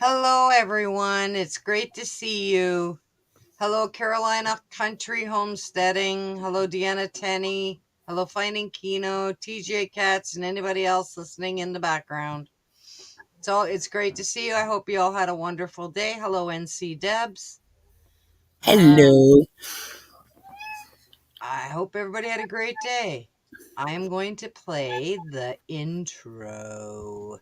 Hello, everyone. It's great to see you. Hello, Carolina Country Homesteading. Hello, Deanna Tenney. Hello, Finding Kino, TJ Katz, and anybody else listening in the background. It's great to see you. I hope you all had a wonderful day. Hello, NC Debs. Hello. I hope everybody had a great day. I am going to play the intro.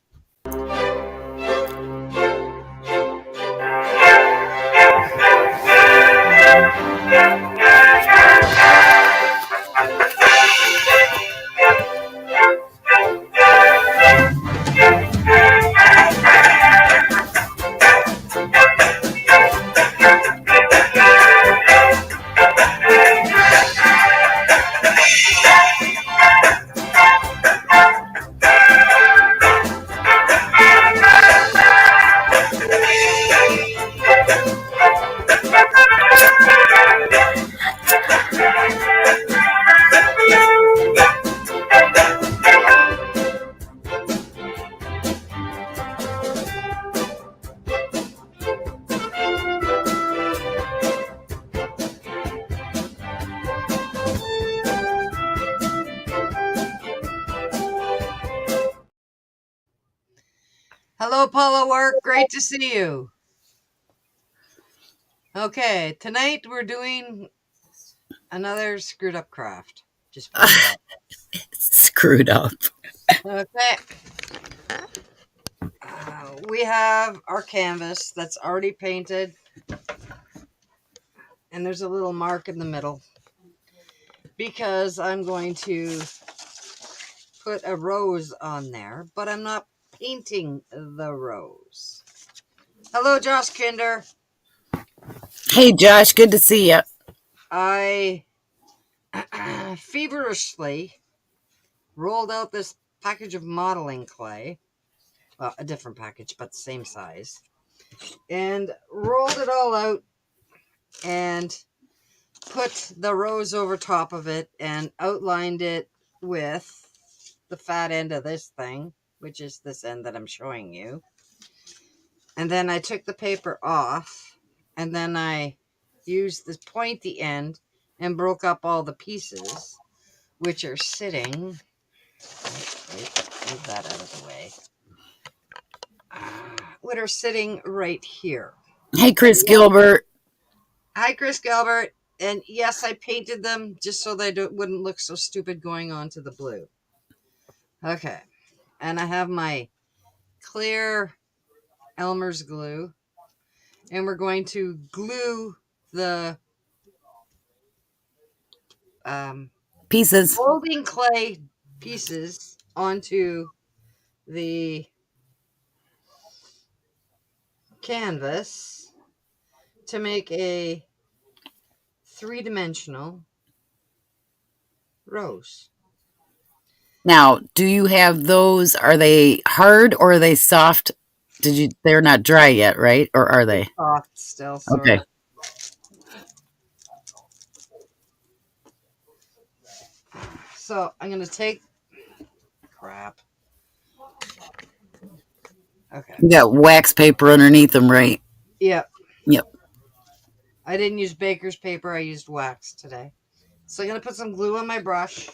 Hello, Paula Work. Great to see you. Okay, tonight we're doing another screwed up craft. Just put it that Screwed up. way. Okay. We have our canvas that's already painted, and there's a little mark in the middle because I'm going to put a rose on there, but I'm not painting the rose. Hello, Josh Kinder. Hey, Josh. Good to see you. I feverishly rolled out this package of modeling clay. Well, a different package, but the same size. And rolled it all out and put the rose over top of it and outlined it with the fat end of this thing, which is this end that I'm showing you. And then I took the paper off, and then I used the pointy end and broke up all the pieces, which are sitting. Move that out of the way. Which are sitting right here. Hey, Chris Gilbert. Hi, Chris Gilbert. And yes, I painted them just so they wouldn't look so stupid going on to the blue. Okay. And I have my clear Elmer's glue. And we're going to glue the Pieces. molding clay pieces onto the canvas to make a three-dimensional rose. Now, do you have those? Are they hard or are they soft? They're not dry yet, right? Or are they? Soft still, sort Okay. of. So I'm going to take... Crap. Okay. You got wax paper underneath them, right? Yep. Yep. I didn't use baker's paper. I used wax today. So I'm going to put some glue on my brush.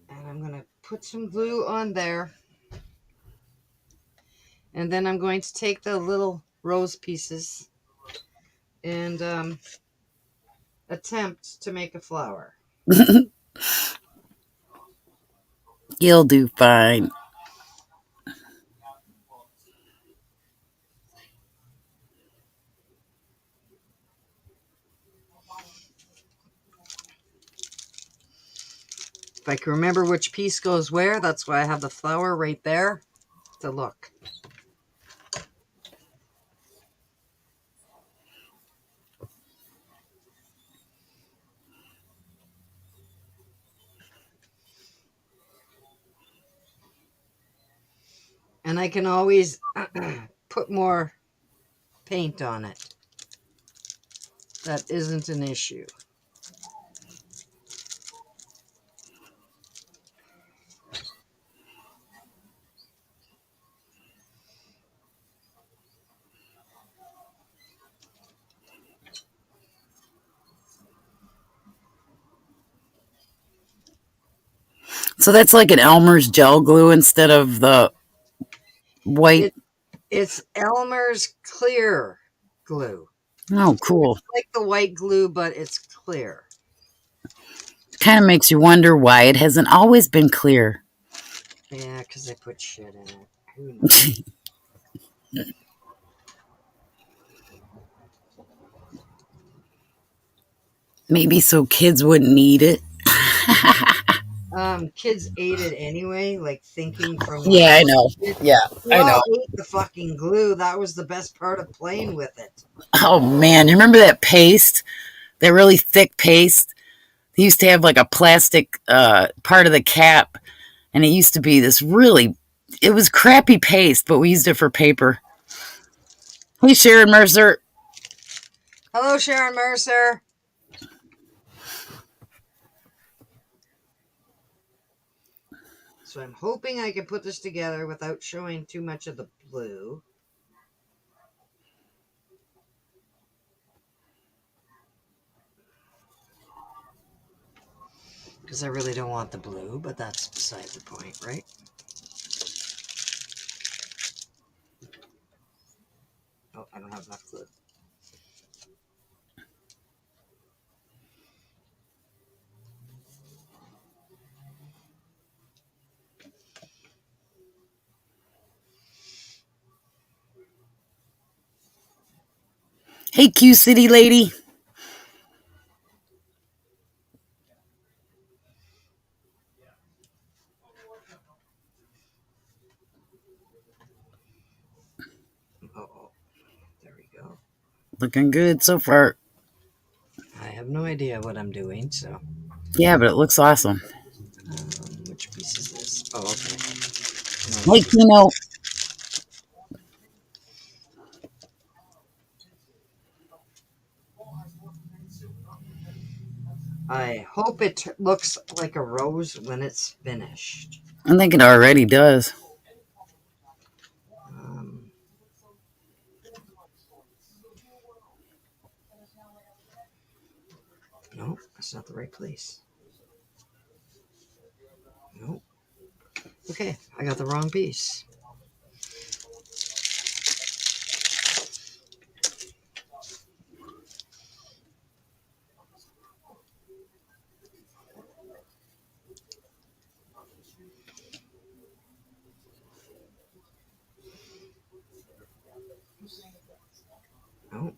And I'm going to put some glue on there. And then I'm going to take the little rose pieces and attempt to make a flower. You'll do fine. If I can remember which piece goes where, that's why I have the flower right there to look. And I can always put more paint on it. That isn't an issue. So that's like an Elmer's gel glue instead of the white. It's Elmer's clear glue. Oh, So cool. it's like the white glue, but it's clear. Kind of makes you wonder why it hasn't always been clear. Yeah, because they put shit in it. Who knows? Maybe so kids wouldn't eat it. Kids ate it anyway, like thinking from when Yeah, we I were know. kids. Yeah, We I know. all ate the fucking glue. That was the best part of playing with it. Oh man, you remember that paste? That really thick paste? They used to have like a plastic part of the cap, and it used to be this really, it was crappy paste, but we used it for paper. Hey, Sharon Mercer. Hello, Sharon Mercer. So I'm hoping I can put this together without showing too much of the blue. Because I really don't want the blue, but that's beside the point, right? Oh, I don't have enough glue. Hey, Q City lady. Oh, there we go. Looking good so far. I have no idea what I'm doing, so. Yeah, but it looks awesome. Which piece is this? Oh, okay. Hey, Kino. I hope it looks like a rose when it's finished. I think it already does. Um, no, that's not the right place. Nope. Okay, I got the wrong piece. Nope.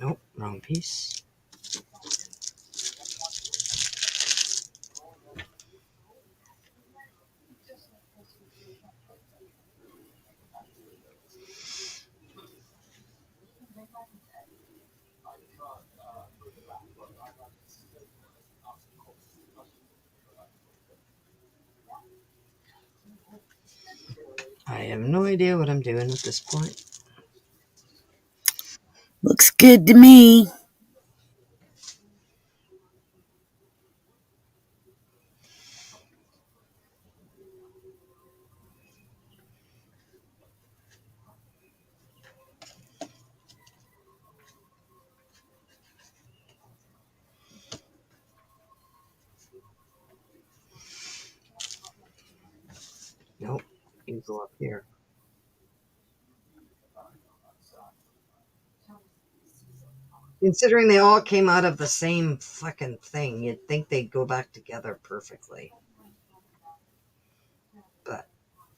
Nope, wrong piece. I have no idea what I'm doing at this point. Looks good to me. Nope. You go up here. Considering they all came out of the same fucking thing, you'd think they'd go back together perfectly. But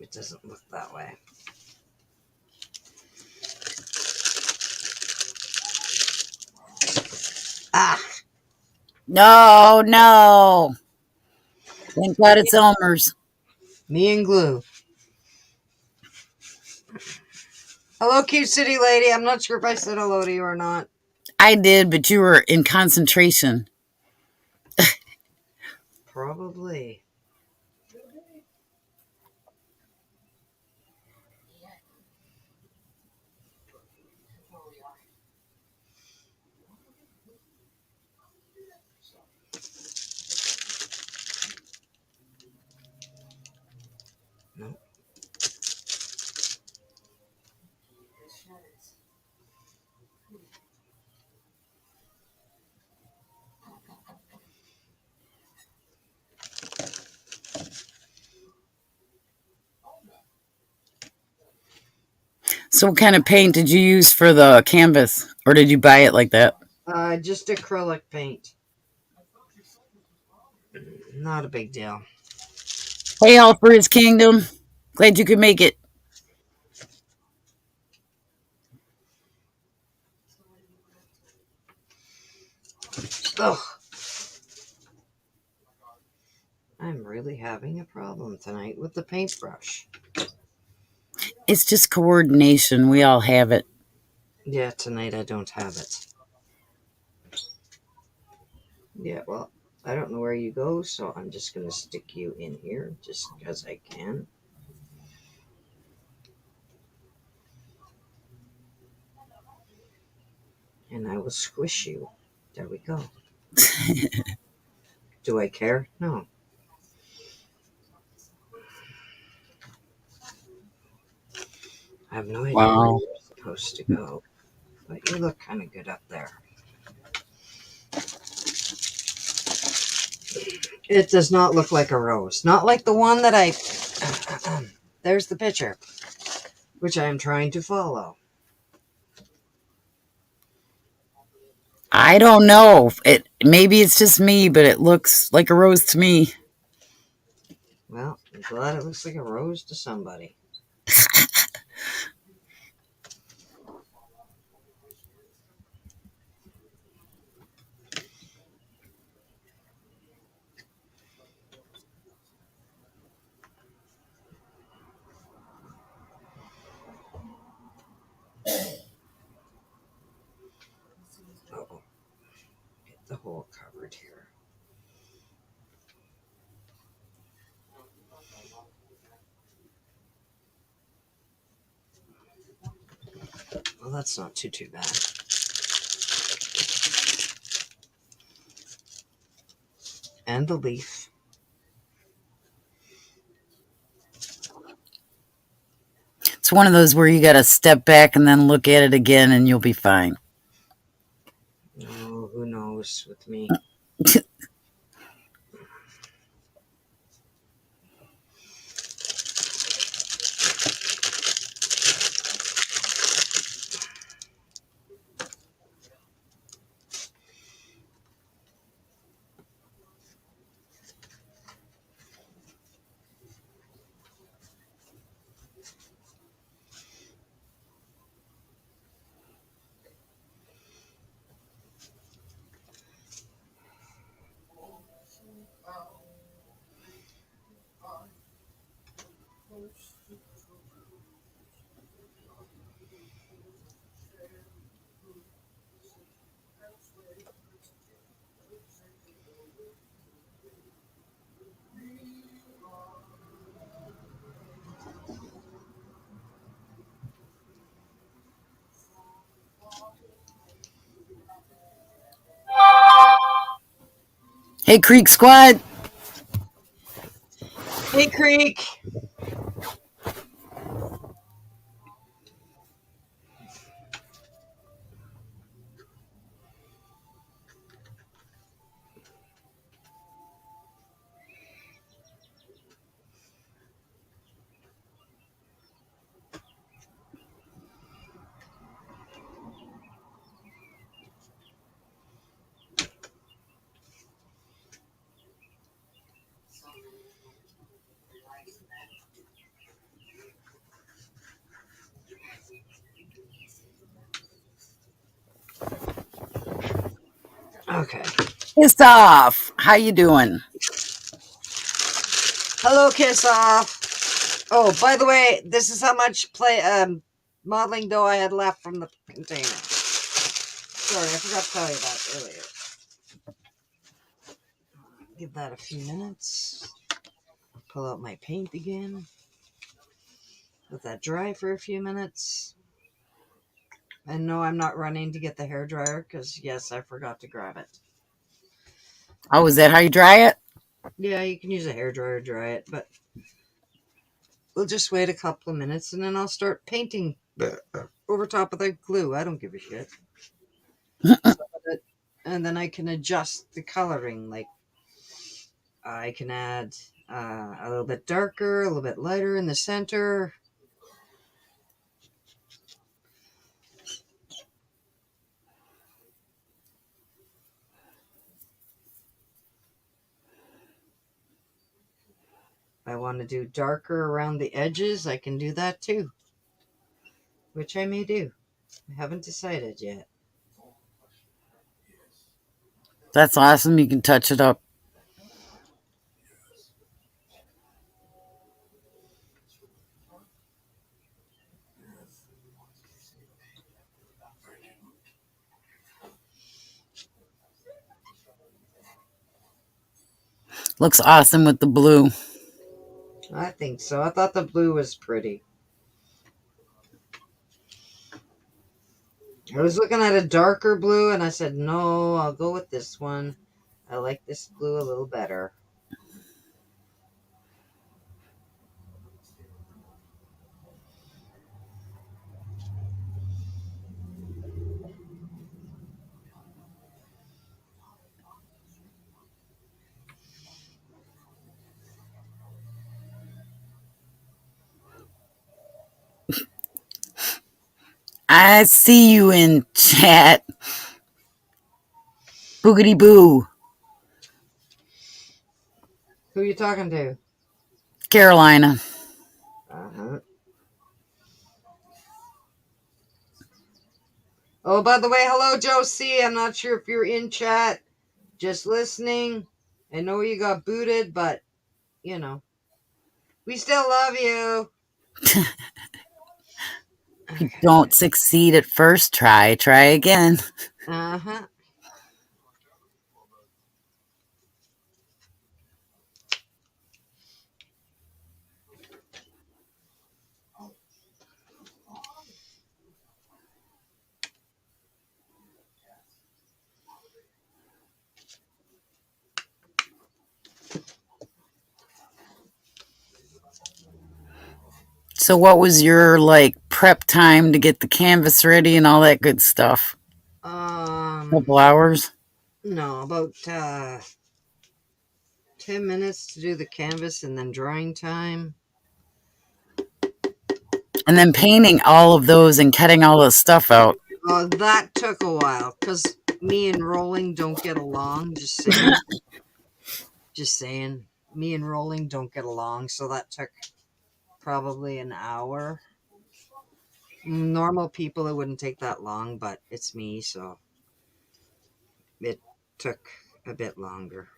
it doesn't look that way. Ah! No, no. Thank God it's Elmer's. Me and glue. Hello, cute city lady. I'm not sure if I said hello to you or not. I did, but you were in concentration. Probably. Nope. So what kind of paint did you use for the canvas? Or did you buy it like that? Just acrylic paint. Not a big deal. Hey, all for his kingdom. Glad you could make it. Ugh. I'm really having a problem tonight with the paintbrush. It's just coordination. We all have it. Yeah, tonight I don't have it. Yeah, well, I don't know where you go, so I'm just going to stick you in here just because I can. And I will squish you. There we go. Do I care? No. I have no idea where Wow. you're supposed to go, but you look kind of good up there. It does not look like a rose. Not like the one that I... There's the picture, which I am trying to follow. I don't know. It maybe it's just me, but it looks like a rose to me. Well, I'm glad it looks like a rose to somebody. Uh-oh. Get the hole covered here. Well, that's not too bad. And the leaf. It's one of those where you got to step back and then look at it again, and you'll be fine. Oh, who knows with me. Hey, Creek Squad. Hey, Creek! Okay. Piss off. How you doing? Hello, Kiss Off! Oh, by the way, this is how much modeling dough I had left from the container. Sorry, I forgot to tell you that earlier. Give that a few minutes. Pull out my paint again. Let that dry for a few minutes. And no, I'm not running to get the hairdryer because, yes, I forgot to grab it. Oh, is that how you dry it? Yeah, you can use a hairdryer to dry it, but we'll just wait a couple of minutes and then I'll start painting over top of the glue. I don't give a shit. And then I can adjust the coloring. Like, I can add a little bit darker, a little bit lighter in the center. I want to do darker around the edges, I can do that too. Which I may do. I haven't decided yet. That's awesome. You can touch it up. Looks awesome with the blue. I think so. I thought the blue was pretty. I was looking at a darker blue and I said, no, I'll go with this one. I like this blue a little better. I see you in chat. Boogity boo. Who are you talking to? Carolina. Uh-huh. Oh, by the way, hello, Josie. I'm not sure if you're in chat. Just listening. I know you got booted, but, you know. We still love you. If you don't succeed at first try, try again. Uh-huh. So what was your like prep time to get the canvas ready and all that good stuff? Couple hours? No, about 10 minutes to do the canvas and then drawing time. And then painting all of those and cutting all the stuff out. That took a while because me and Rolling don't get along. Just saying. Just saying. Me and Rolling don't get along, so that took probably an hour. Normal people, it wouldn't take that long, but it's me, so it took a bit longer.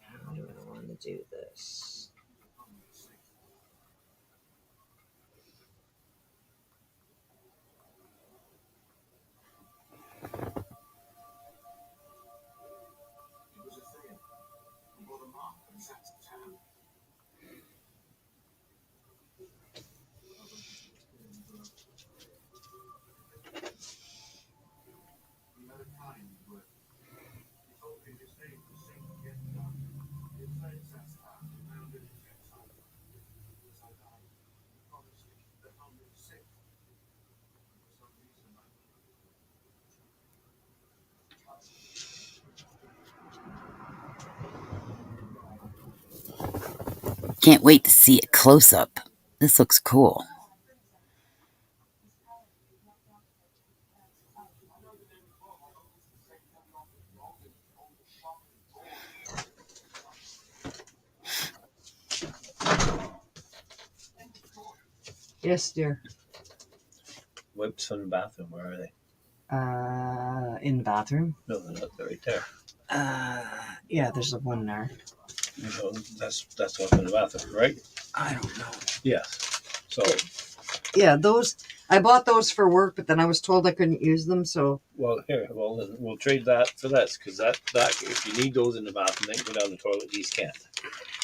How do I want to do this? Can't wait to see it close up. This looks cool. Yes, dear. Wipes from the bathroom, where are they? In the bathroom? No, they're not. They're right there. Yeah, there's one there. No, that's what's in the bathroom, right? I don't know. Yes. So, Yeah, those, I bought those for work, but then I was told I couldn't use them, so. well, then we'll trade that for this, because that if you need those in the bathroom, they can go down the toilet. These can't.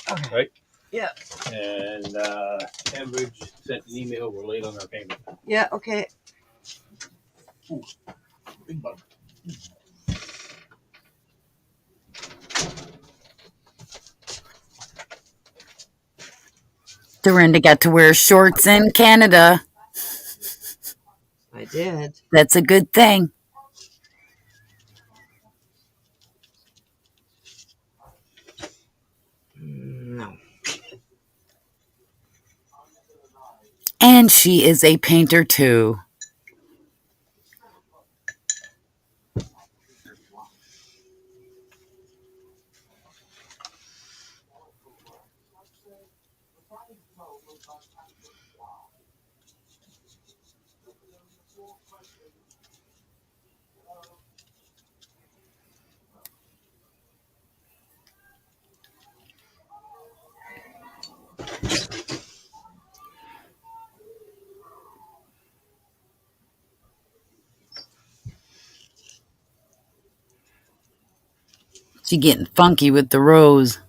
Okay. Right? Yeah. And Cambridge sent an email. We're late on our payment. Yeah, okay. Big bug. Dorinda got to wear shorts in Canada. I did. That's a good thing. And she is a painter too. She getting funky with the rose.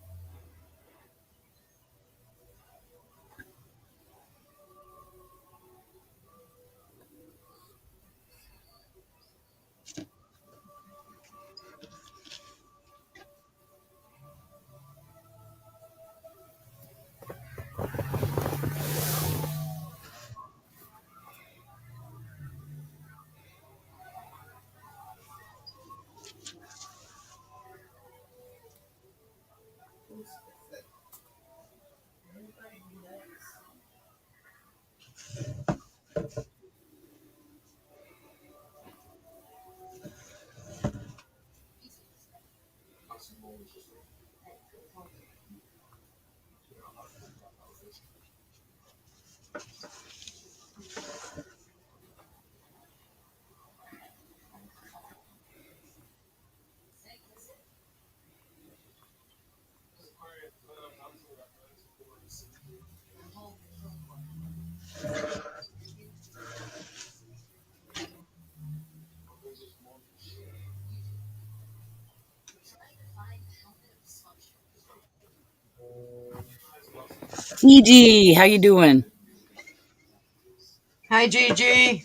EG, how you doing? Hi, Gigi.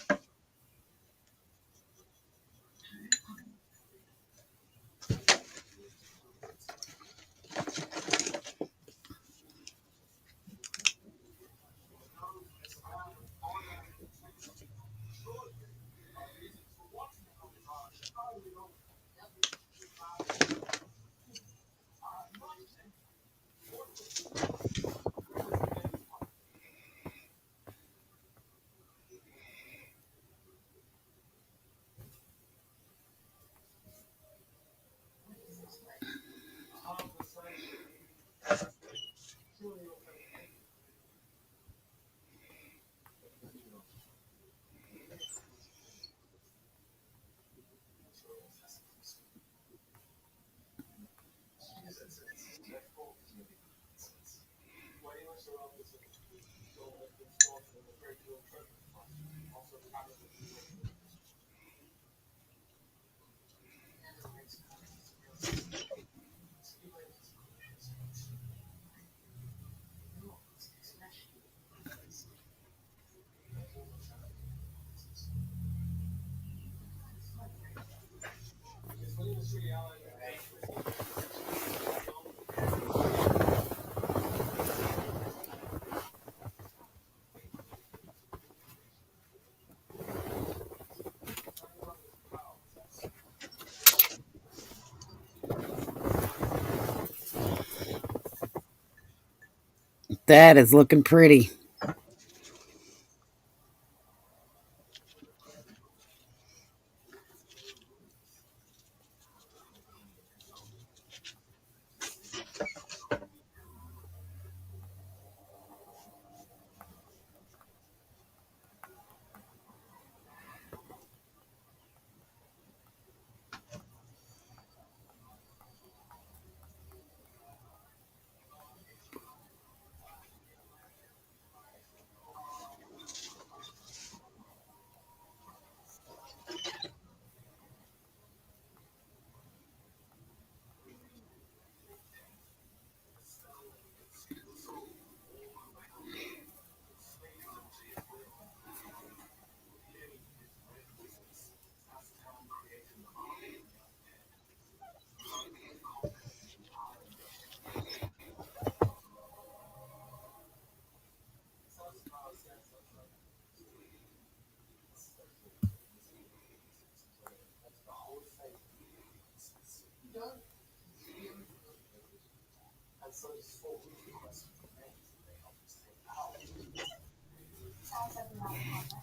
That is looking pretty.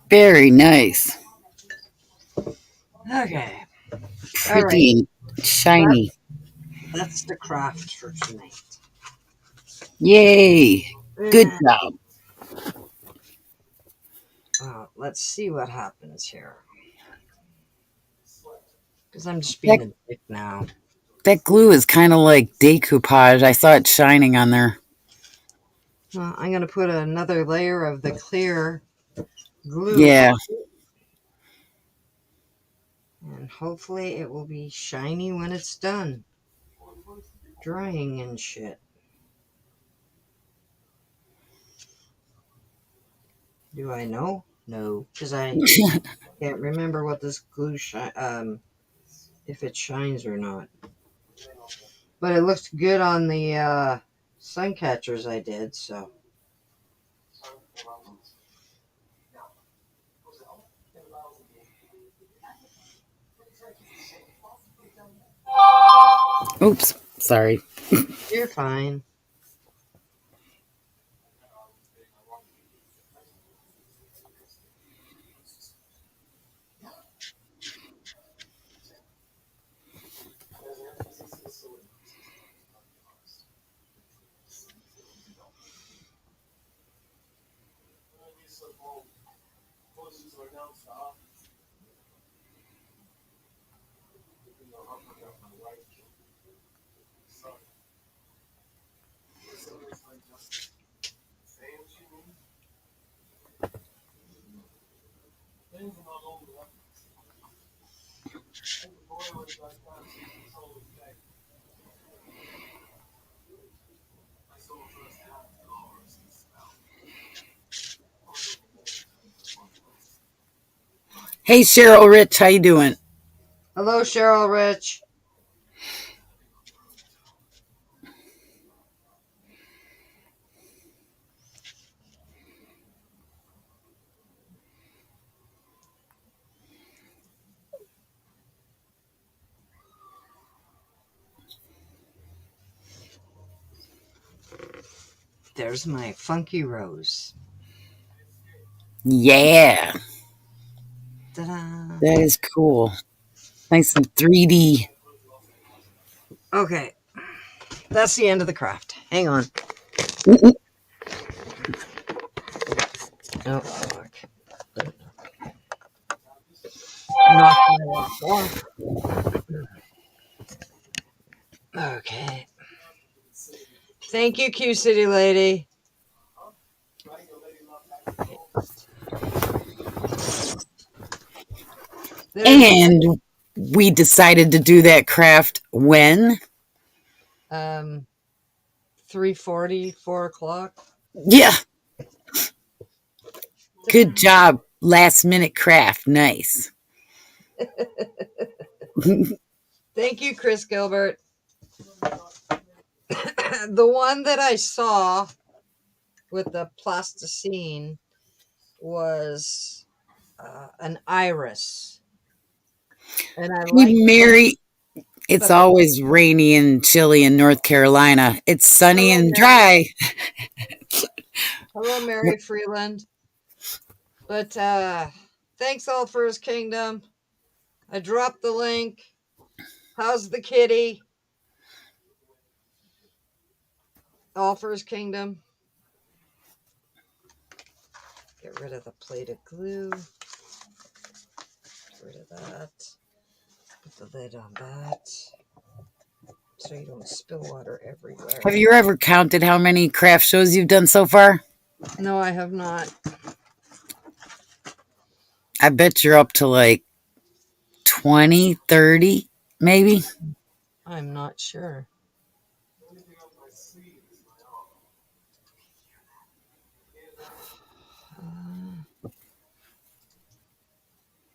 Very nice. Okay. All right. Pretty and shiny. That's the craft for tonight. Yay. Good Yeah. job. Let's see what happens here. Because I'm just That, being a dick now. that glue is kind of like decoupage. I saw it shining on there. Well, I'm going to put another layer of the clear glue Yeah. on, and hopefully it will be shiny when it's done drying and shit. Do I know? No, because I can't remember what this glue if it shines or not. But it looked good on the sun catchers I did, so. Oops. Sorry. You're fine. Hey, Cheryl Rich. How you doing? Hello, Cheryl Rich. There's my funky rose. Yeah. Ta-da! That is cool. Nice and 3D. Okay, that's the end of the craft. Hang on. Oh, fuck. Knock my off. Okay. Thank you, Q City Lady. There's And we decided to do that craft when? 3:40, 4 o'clock. Yeah. Good job. Last minute craft. Nice. Thank you, Chris Gilbert. The one that I saw with the plasticine was an iris, and I Hey, like that. Mary. It's But the always rainy and chilly in North Carolina. It's sunny hello, and Mary. dry. Hello, Mary Freeland. But thanks, all for his kingdom. I dropped the link. How's the kitty? All for his kingdom. Get rid of the plate of glue. Get rid of that. Put the lid on that so you don't spill water everywhere. Have you ever counted how many craft shows you've done so far? No, I have not. I bet you're up to like 20, 30, maybe. I'm not sure.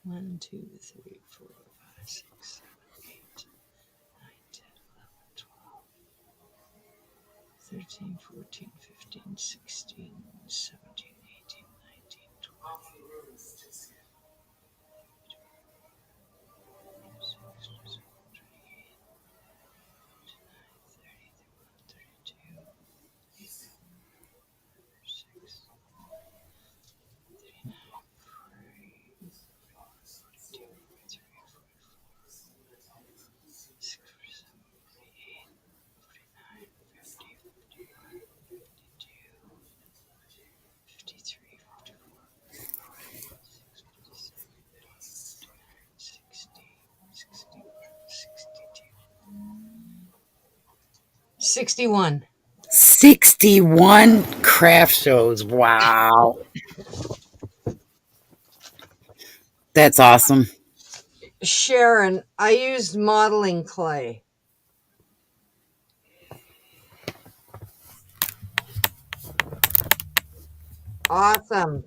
One, 2, 3, 4, 5, 6, 7, 8, 9, 10, 11, 12, 13, 14, 15, 16, 17, 18, 19, 20. 61. 61 craft shows. Wow. That's awesome. Sharon, I used modeling clay. Awesome.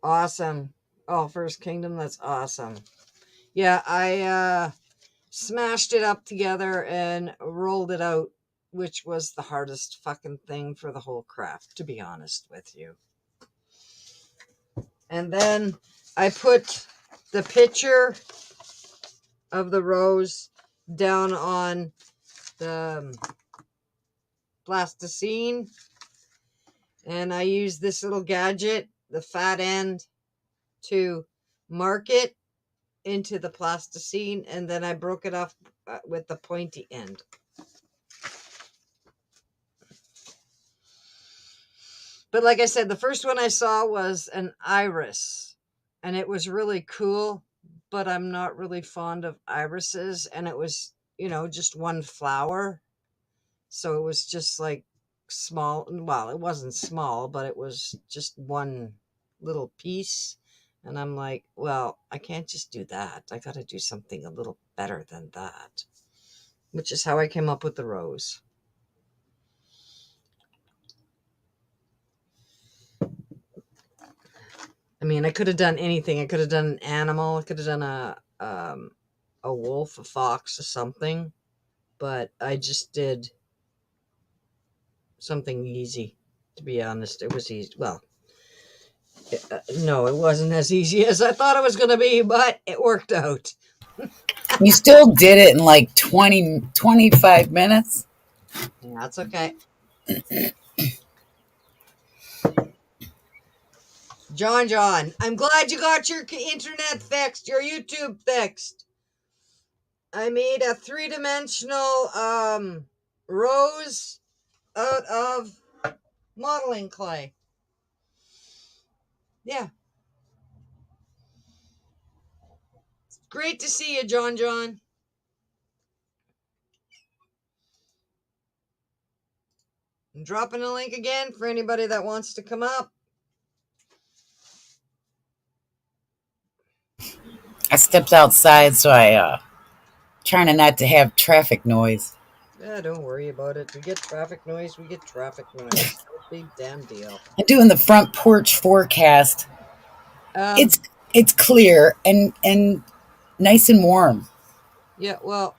Awesome. Oh, First Kingdom, that's awesome. Yeah, I smashed it up together and rolled it out, which was the hardest fucking thing for the whole craft, to be honest with you. And then I put the picture of the rose down on the plasticine, and I used this little gadget, the fat end, to mark it into the plasticine, and then I broke it off with the pointy end. But like I said, the first one I saw was an iris, and it was really cool, but I'm not really fond of irises, and it was, just one flower. So it was just like small. Well, it wasn't small, but it was just one little piece. And I'm like, well, I can't just do that. I got to do something a little better than that, which is how I came up with the rose. I mean, I could have done anything. I could have done an animal. I could have done a wolf, a fox, or something. But I just did something easy. To be honest, it was easy. Well, no, it wasn't as easy as I thought it was going to be, but it worked out. You still did it in like 20, 25 minutes? That's okay. John, I'm glad you got your internet fixed, your YouTube fixed. I made a 3-dimensional rose out of modeling clay. Yeah. Great to see you, John. I'm dropping a link again for anybody that wants to come up. I stepped outside, so I trying not to have traffic noise. Yeah, don't worry about it. We get traffic noise. No big damn deal. I'm doing the front porch forecast. It's clear and nice and warm. Yeah, well,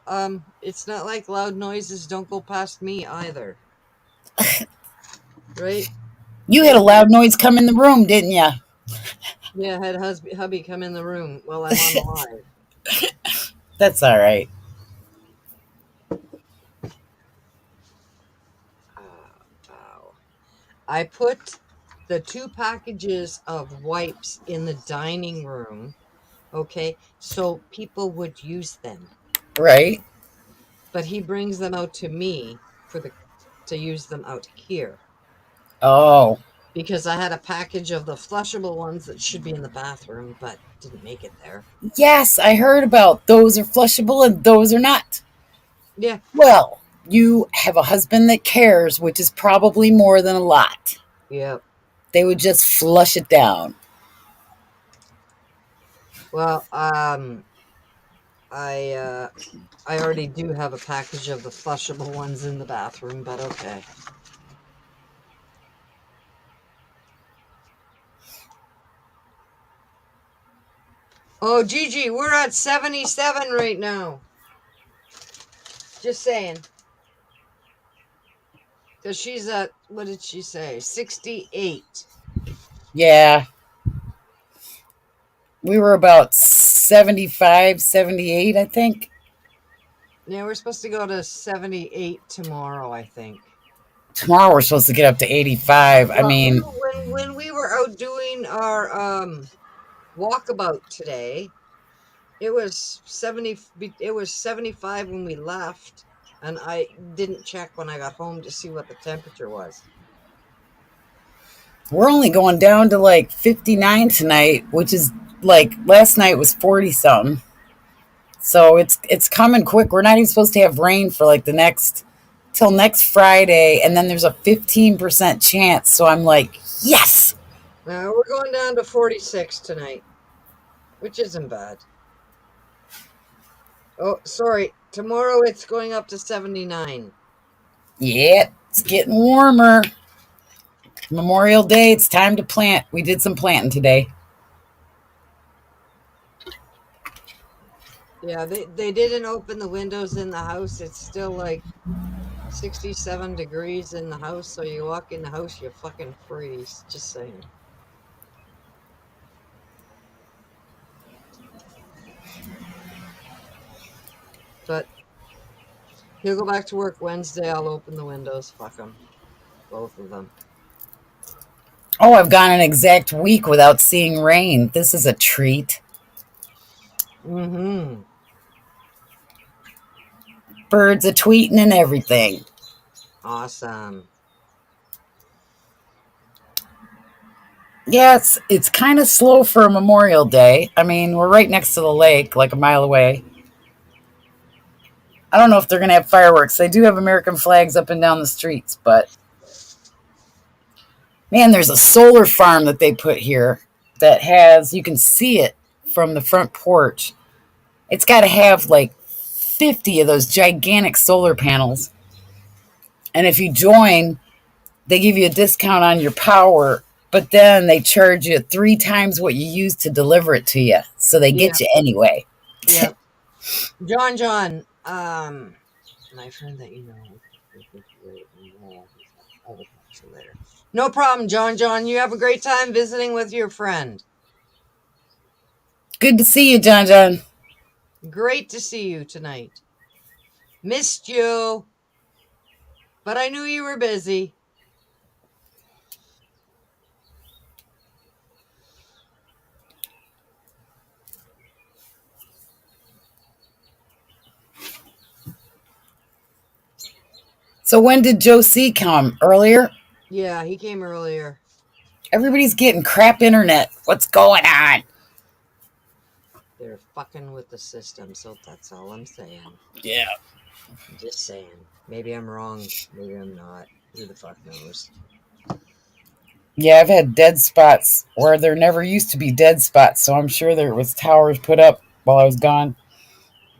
it's not like loud noises don't go past me either. Right? You had a loud noise come in the room, didn't you? Yeah, I had hubby come in the room while I'm on the live. That's all right. Wow. I put the 2 packages of wipes in the dining room, okay, so people would use them. Right. But he brings them out to me to use them out here. Oh. Because I had a package of the flushable ones that should be in the bathroom, but didn't make it there. Yes, I heard about those are flushable and those are not. Yeah. Well, you have a husband that cares, which is probably more than a lot. Yep. They would just flush it down. Well, I already do have a package of the flushable ones in the bathroom, but okay. Oh, Gigi, we're at 77 right now. Just saying. Because she's at, what did she say? 68. Yeah. We were about 75, 78, I think. Yeah, we're supposed to go to 78 tomorrow, I think. Tomorrow we're supposed to get up to 85. Well, I mean, when we were out doing our walkabout today, it was 75 when we left, and I didn't check when I got home to see what the temperature was. we're only going down to like 59 tonight, which is like last night was 40 something. So it's coming quick. We're not even supposed to have rain for like the next till next Friday, and then there's a 15% chance. So I'm like, yes. Now we're going down to 46 tonight, which isn't bad. Oh, sorry. Tomorrow it's going up to 79. Yeah, it's getting warmer. Memorial Day, it's time to plant. We did some planting today. Yeah, they didn't open the windows in the house. It's still like 67 degrees in the house, so you walk in the house, you fucking freeze. Just saying. But he'll go back to work Wednesday. I'll open the windows. Fuck them. Both of them. Oh, I've gone an exact week without seeing rain. This is a treat. Mm-hmm. Birds are tweeting and everything. Awesome. Yeah, it's kind of slow for a Memorial Day. I mean, we're right next to the lake, like a mile away. I don't know if they're going to have fireworks. They do have American flags up and down the streets, but man, there's a solar farm that they put here that has, you can see it from the front porch. It's got to have like 50 of those gigantic solar panels. And if you join, they give you a discount on your power, but then they charge you 3 times what you use to deliver it to you. So they get you anyway. Yeah. John, my friend that you know, I'll talk to you later. No problem, John. You have a great time visiting with your friend. Good to see you, John. Great to see you tonight. Missed you, but I knew you were busy. So when did Joe C come? Earlier? Yeah, he came earlier. Everybody's getting crap internet. What's going on? They're fucking with the system, so that's all I'm saying. Yeah. Just saying. Maybe I'm wrong. Maybe I'm not. Who the fuck knows? Yeah, I've had dead spots where there never used to be dead spots, so I'm sure there was towers put up while I was gone.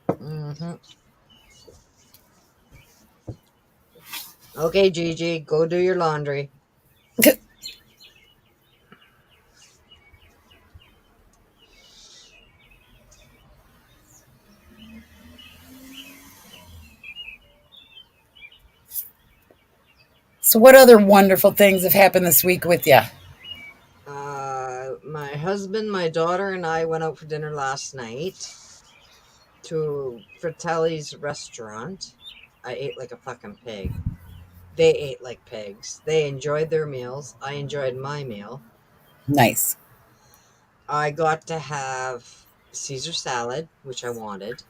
Mm-hmm. Okay, Gigi, go do your laundry. So what other wonderful things have happened this week with you? My husband, my daughter, and I went out for dinner last night to Fratelli's restaurant. I ate like a fucking pig. They ate like pigs. They enjoyed their meals. I enjoyed my meal. Nice. I got to have Caesar salad, which I wanted.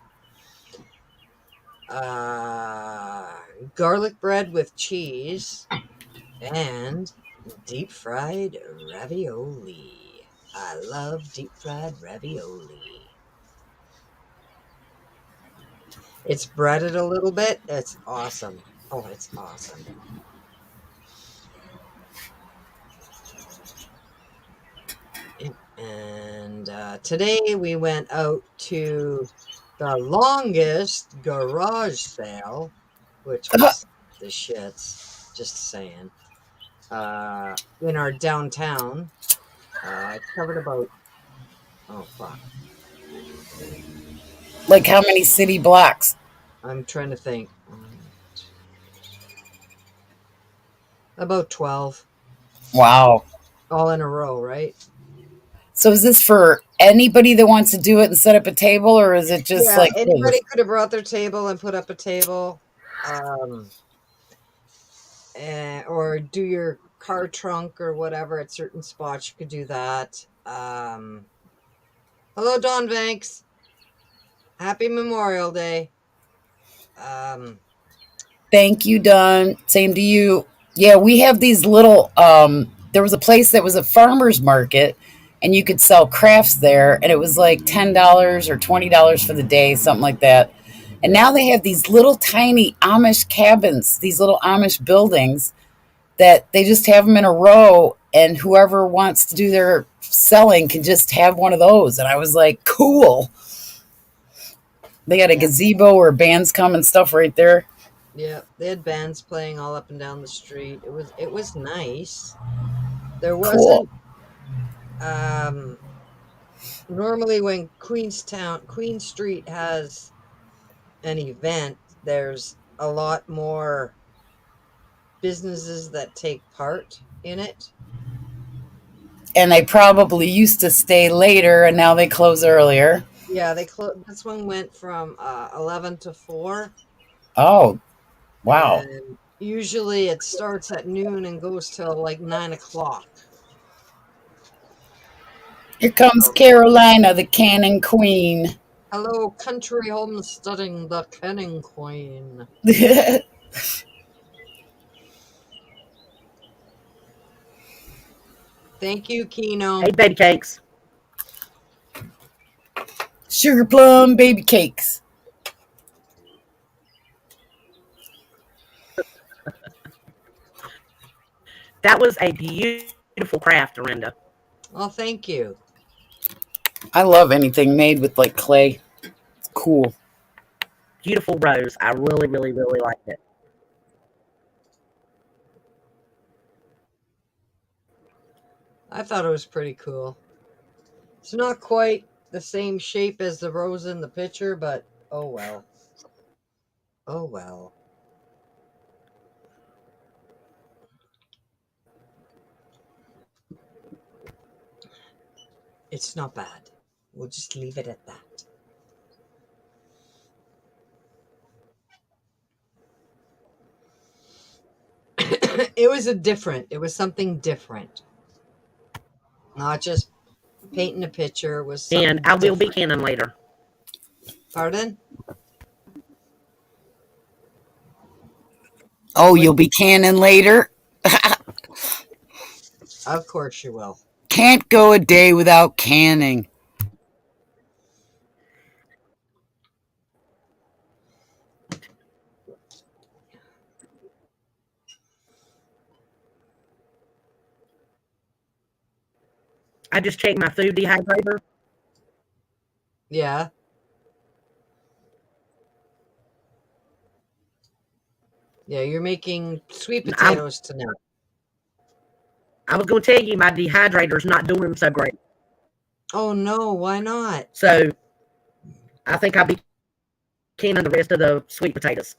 Garlic bread with cheese and deep fried ravioli. I love deep fried ravioli. It's breaded a little bit. It's awesome. Oh, it's awesome. And today we went out to the longest garage sale, which was the shits, just saying. In our downtown, I covered about, oh fuck, Like how many city blocks? I'm trying to think. About 12. Wow. All in a row, right? So is this for anybody that wants to do it and set up a table, or is it just Yeah, like anybody could have brought their table and put up a table. Or do your car trunk or whatever at certain spots. You could do that. Hello, Don Banks. Happy Memorial Day. Thank you, Don. Same to you. Yeah, we have these little there was a place that was a farmer's market, and you could sell crafts there, and it was like $10 or $20 for the day, something like that. And now they have these little tiny Amish cabins, these little Amish buildings that they just have them in a row, and whoever wants to do their selling can just have one of those. And I was like, cool. They got a Yeah. gazebo where bands come and stuff right there. Yeah, they had bands playing all up and down the street. It was nice. There wasn't normally when Queen Street has an event, there's a lot more businesses that take part in it. And they probably used to stay later, and now they close earlier. Yeah, this one went from 11 to 4. Oh, wow. And usually it starts at noon and goes till like 9 o'clock. Here comes Carolina, the Cannon Queen. Hello, country homesteading, the Canning Queen. Thank you, Kino. Hey, baby cakes. Sugar plum baby cakes. That was a beautiful craft, Dorinda. Well, thank you. I love anything made with like clay. It's cool. Beautiful rose. I really, really, really liked it. I thought it was pretty cool. It's not quite the same shape as the rose in the picture, but oh well. Oh well. It's not bad. We'll just leave it at that. It was something different. Not just painting a picture. It was And I will be different. canning later. Pardon? Oh, you'll be canning later? Of course you will. Can't go a day without canning. I just checked my food dehydrator. Yeah. Yeah, you're making sweet potatoes tonight. I was going to tell you my dehydrator's not doing so great. Oh no, why not? So I think I'll be canning the rest of the sweet potatoes.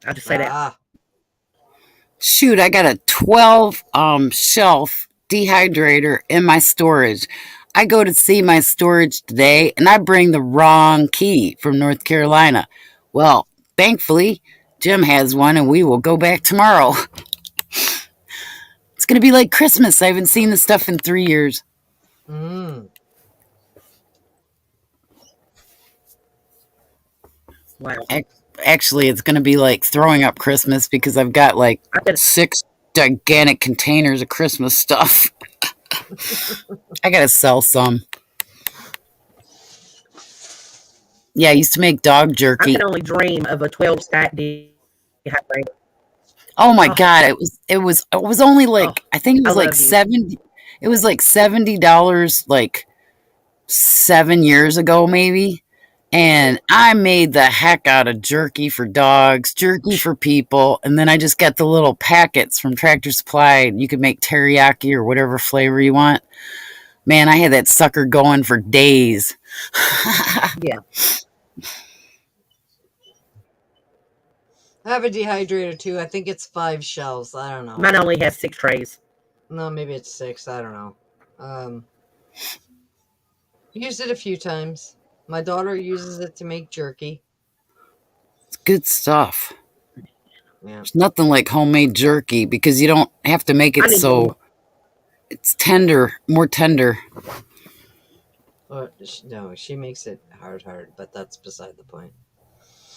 I'll just say that. Ah, Shoot, I got a 12 shelf dehydrator in my storage. I go to see my storage today and I bring the wrong key from North Carolina. Well, thankfully, Jim has one and we will go back tomorrow. It's going to be like Christmas. I haven't seen this stuff in 3 years. mm. Wow. Actually, it's going to be like throwing up Christmas because I've got like I bet 6 gigantic containers of Christmas stuff. I got to sell some. Yeah, I used to make dog I jerky. can only dream of a 12 stack dehydrator. Oh my Oh. god, it was only like I think it I was like love you. 70. It was like $70 like 7 years ago maybe. And I made the heck out of jerky for dogs, jerky for people, and then I just got the little packets from Tractor Supply. And you could make teriyaki or whatever flavor you want. Man, I had that sucker going for days. Yeah. I have a dehydrator too. I think it's 5 shelves. I don't know. Mine only has 6 trays. No, maybe it's 6. I don't know. Used it a few times. My daughter uses it to make jerky. It's good stuff. Yeah. There's nothing like homemade jerky because you don't have to make I it need so more. it's tender, more tender. No, she makes it hard, but that's beside the point.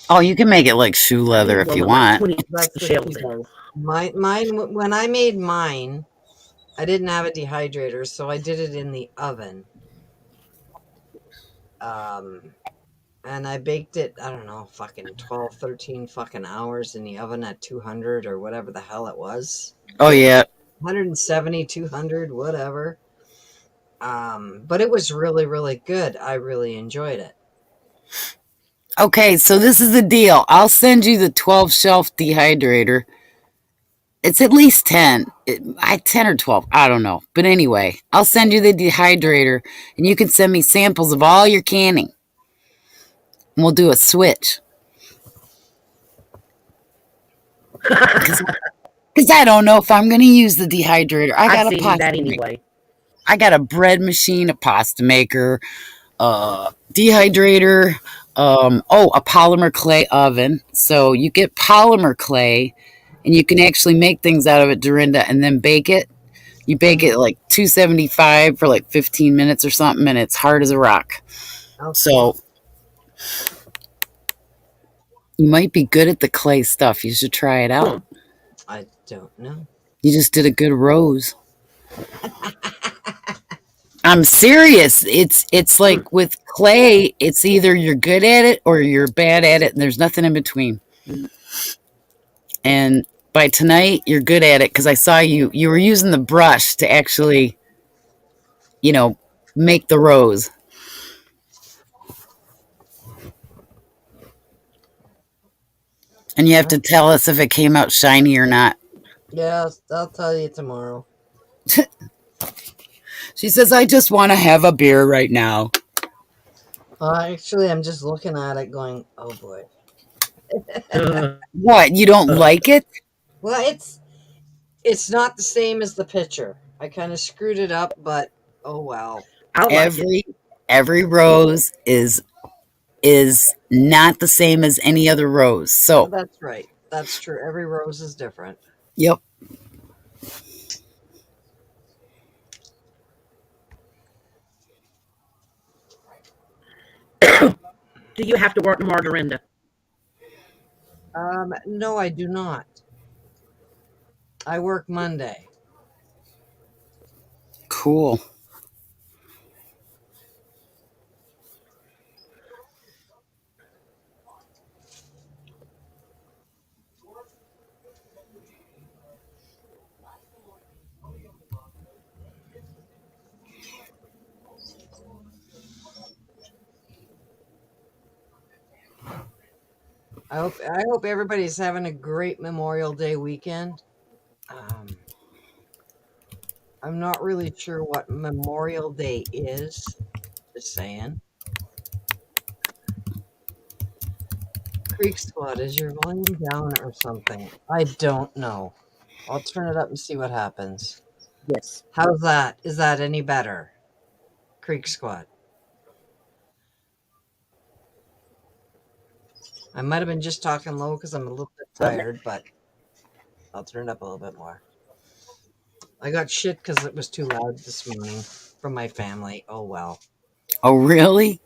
Oh, you can make it like shoe leather if you want. 20 That's the shells key, in. though. Mine, when I made mine, I didn't have a dehydrator, so I did it in the oven. And I baked it, I don't know, fucking 12, 13 fucking hours in the oven at 200 or whatever the hell it was. Oh yeah. 170, 200, whatever. But it was really, really good. I really enjoyed it. Okay, so this is the deal. I'll send you the 12 shelf dehydrator. It's at least 10. 10 or 12. I don't know. But anyway, I'll send you the dehydrator and you can send me samples of all your canning. And we'll do a switch. Because I don't know if I'm going to use the dehydrator. I got I've a seen pasta that maker. anyway. I got a bread machine, a pasta maker, dehydrator, a polymer clay oven. So you get polymer clay and you can actually make things out of it, Dorinda, and then bake it. You bake it like 275 for like 15 minutes or something, and it's hard as a rock. Okay. So you might be good at the clay stuff. You should try it out. I don't know. You just did a good rose. I'm serious. It's like with clay, it's either you're good at it or you're bad at it, and there's nothing in between. And by tonight, you're good at it because I saw you were using the brush to actually, make the rose. And you have to tell us if it came out shiny or not. Yeah, I'll tell you tomorrow. She says, I just want to have a beer right now. Actually, I'm just looking at it going, oh boy. What? You don't like it? Well, it's not the same as the picture. I kind of screwed it up, but oh well. I like it. Every rose is not the same as any other rose. So, That's right. That's true. Every rose is different. yep. Do you have to work tomorrow, Dorinda? No, I do not. I work Monday. Cool. I hope everybody's having a great Memorial Day weekend. I'm not really sure what Memorial Day is. Just saying. Creek Squad, is your volume down or something? I don't know. I'll turn it up and see what happens. Yes. How's that? Is that any better? Creek Squad. I might have been just talking low because I'm a little bit tired, but I'll turn it up a little bit more. I got shit because it was too loud this morning from my family. Oh well. Oh, really?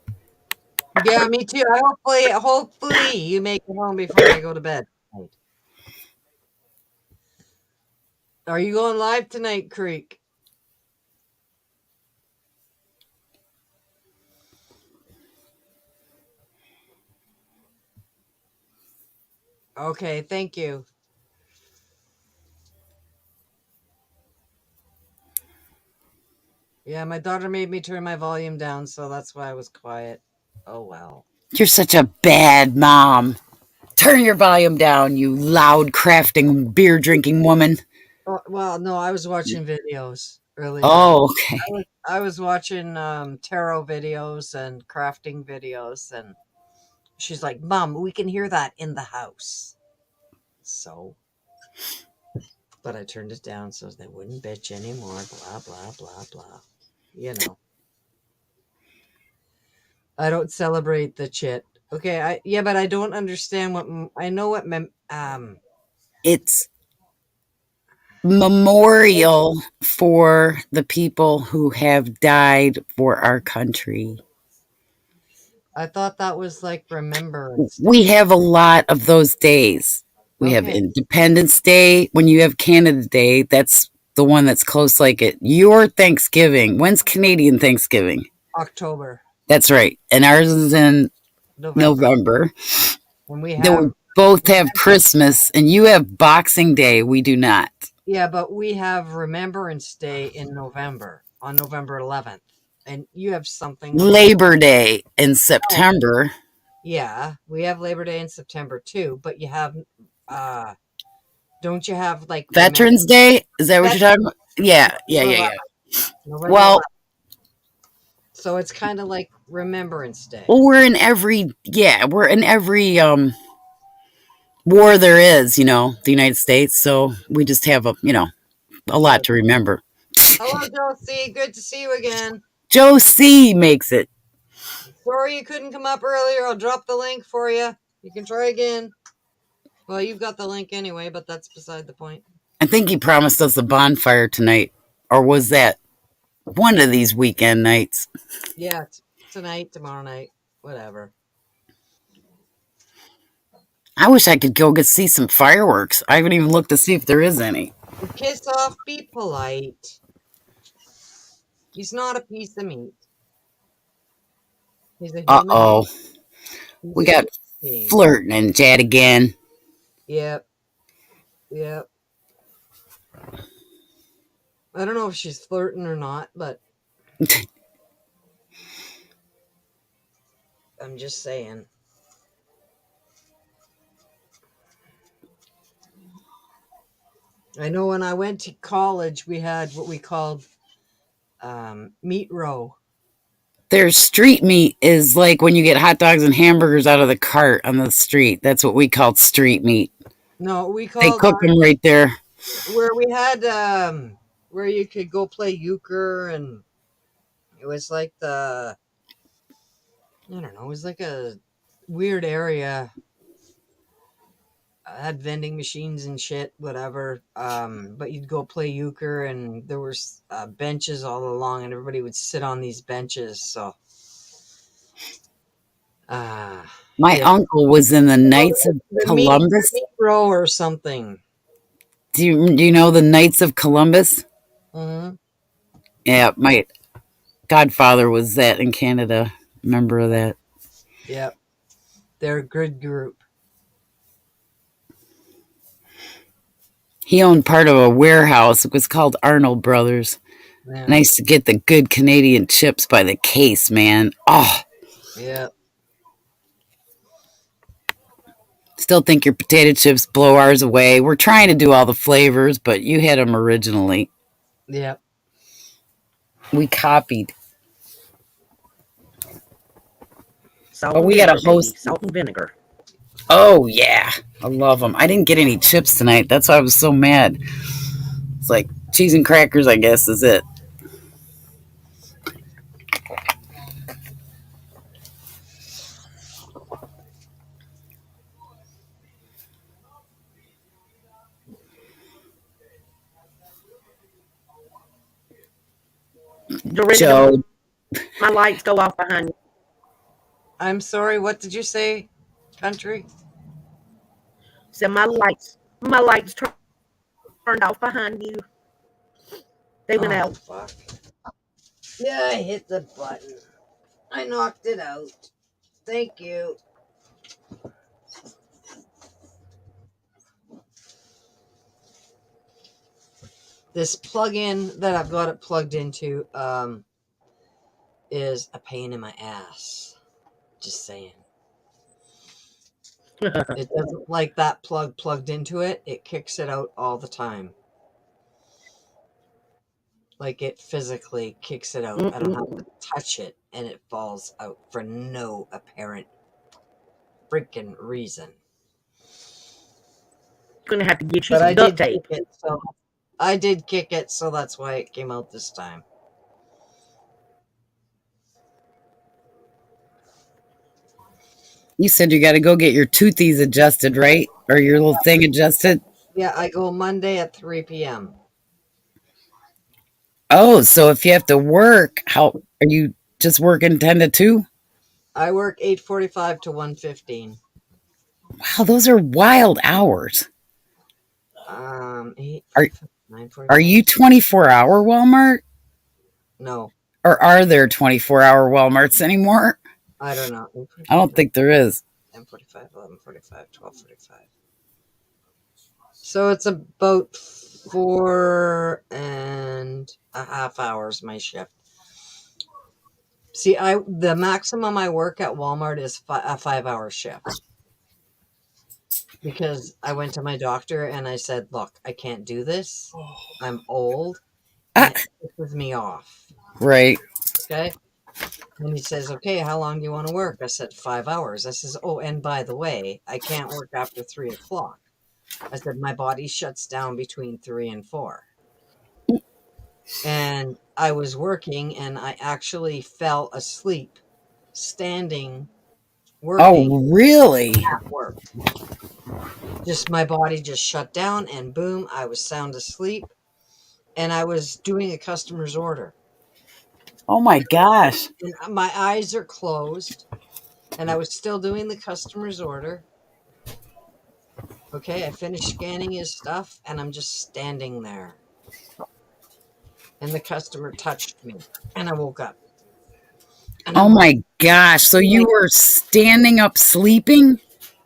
Yeah, me too. Hopefully you make it home before I go to bed. Are you going live tonight, Creek? Okay, thank you. Yeah, my daughter made me turn my volume down, so that's why I was quiet. Oh well. You're such a bad mom. Turn your volume down, you loud crafting, beer drinking woman. Oh, well, no, I was watching videos earlier. Oh, okay. I was watching tarot videos and crafting videos, and she's like, "Mom, we can hear that in the house." So, but I turned it down so they wouldn't bitch anymore. Blah blah blah blah. You know, I don't celebrate the chit. Okay, but I don't understand what I know. What It's memorial for the people who have died for our country. I thought that was like remembrance. We have a lot of those days. We have Okay. Independence Day. When you have Canada Day, that's the one that's close like it. Your Thanksgiving. When's Canadian Thanksgiving? October, That's right. And ours is in November. November. When we Then we have, both have Christmas, and you have Boxing Day. We do not. yeah, but we have Remembrance Day in November, on November 11th. And you have something. Labor Day in September. Yeah, we have Labor Day in September too, but you have, don't you have like Veterans Day? Is that what you're talking about? Yeah. November Well, 11th. So it's kind of like Remembrance Day. well, we're in every war there is, the United States. So we just have a lot to remember. Hello, Josie. Good to see you again. Joe C makes it. Sorry you couldn't come up earlier. I'll drop the link for you. You can try again. Well, you've got the link anyway, but that's beside the point. I think he promised us a bonfire tonight. Or was that one of these weekend nights? Yeah, tonight, tomorrow night, whatever. I wish I could go see some fireworks. I haven't even looked to see if there is any. Kiss off, be polite. He's not a piece of meat. He's a human. Uh-oh. We got being. flirting and chat again. Yep. Yep. I don't know if she's flirting or not, but I'm just saying. I know when I went to college, we had what we called meat row. Their street meat is like when you get hot dogs and hamburgers out of the cart on the street. That's what we called street meat. No, we They called cook them right there. where we had where you could go play euchre, and it was like I don't know, it was like a weird area. I had vending machines and shit, whatever. But you'd go play euchre, and there were benches all along, and everybody would sit on these benches. So, My uncle was in the Knights of Columbus. Meat row or something. Do you know the Knights of Columbus? Mm-hmm. Yeah, my godfather was that in Canada. Member of that. Yep, they're a good group. He owned part of a warehouse. It was called Arnold Brothers. Yeah. And I used to get the good Canadian chips by the case, man. Oh, Yeah. still think your potato chips blow ours away. We're trying to do all the flavors, but you had them originally. Yep. We copied. Salt Oh, and we got a vinegar, host. baby. Salt and vinegar. Oh, yeah. I love them. I didn't get any chips tonight. That's why I was so mad. It's like cheese and crackers, I guess, is it. You're ready Joe. to my lights go off behind you. I'm sorry. What did you say, country? So my lights turned off behind you. They went out. Fuck. Yeah, I hit the button. I knocked it out. Thank you. This plug-in that I've got it plugged into is a pain in my ass. Just saying. It doesn't like that plug plugged into it. It kicks it out all the time. Like it physically kicks it out. I don't have to touch it, and it falls out for no apparent freaking reason. Gonna have to get you But some I duct did tape. kick it, so I did kick it, so that's why it came out this time. You said you got to go get your toothies adjusted, right? Or your little thing adjusted? Yeah, I go Monday at 3 p.m. Oh, so if you have to work, how are you just working 10 to 2? I work 8:45 to 1:15. Wow, those are wild hours. 8, Are 9:45. Are you 24-hour Walmart? No, Or are there 24-hour Walmarts anymore? I don't know. I don't think there is. 10:45, 11:45, 12:45. So it's about 4.5 hours my shift. See, the maximum I work at Walmart is a 5-hour shift. Because I went to my doctor and I said, "Look, I can't do this. I'm old, and Ah, it pisses me off." right. Okay. And he says, "Okay, how long do you want to work?" I said, 5 hours. I says, "Oh, and by the way, I can't work after 3 o'clock." I said, "My body shuts down between 3 and 4." And I was working and I actually fell asleep standing working Oh, really? at work. Just my body just shut down and boom, I was sound asleep and I was doing a customer's order. Oh my gosh. And my eyes are closed and I was still doing the customer's order. Okay, I finished scanning his stuff and I'm just standing there. And the customer touched me and I woke up. And Oh I'm like, my gosh. So you were standing up sleeping?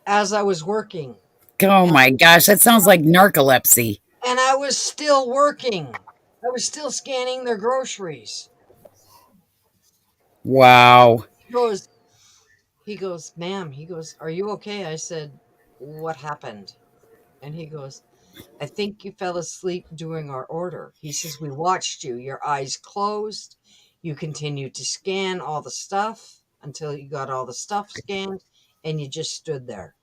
as I was working. Oh And, my gosh. That sounds like narcolepsy. and I was still working. I was still scanning their groceries. Wow. He goes, "Ma'am," he goes, "are you okay?" I said, "What happened?" And he goes, "I think you fell asleep during our order." He says, "We watched you, your eyes closed. You continued to scan all the stuff until you got all the stuff scanned and you just stood there."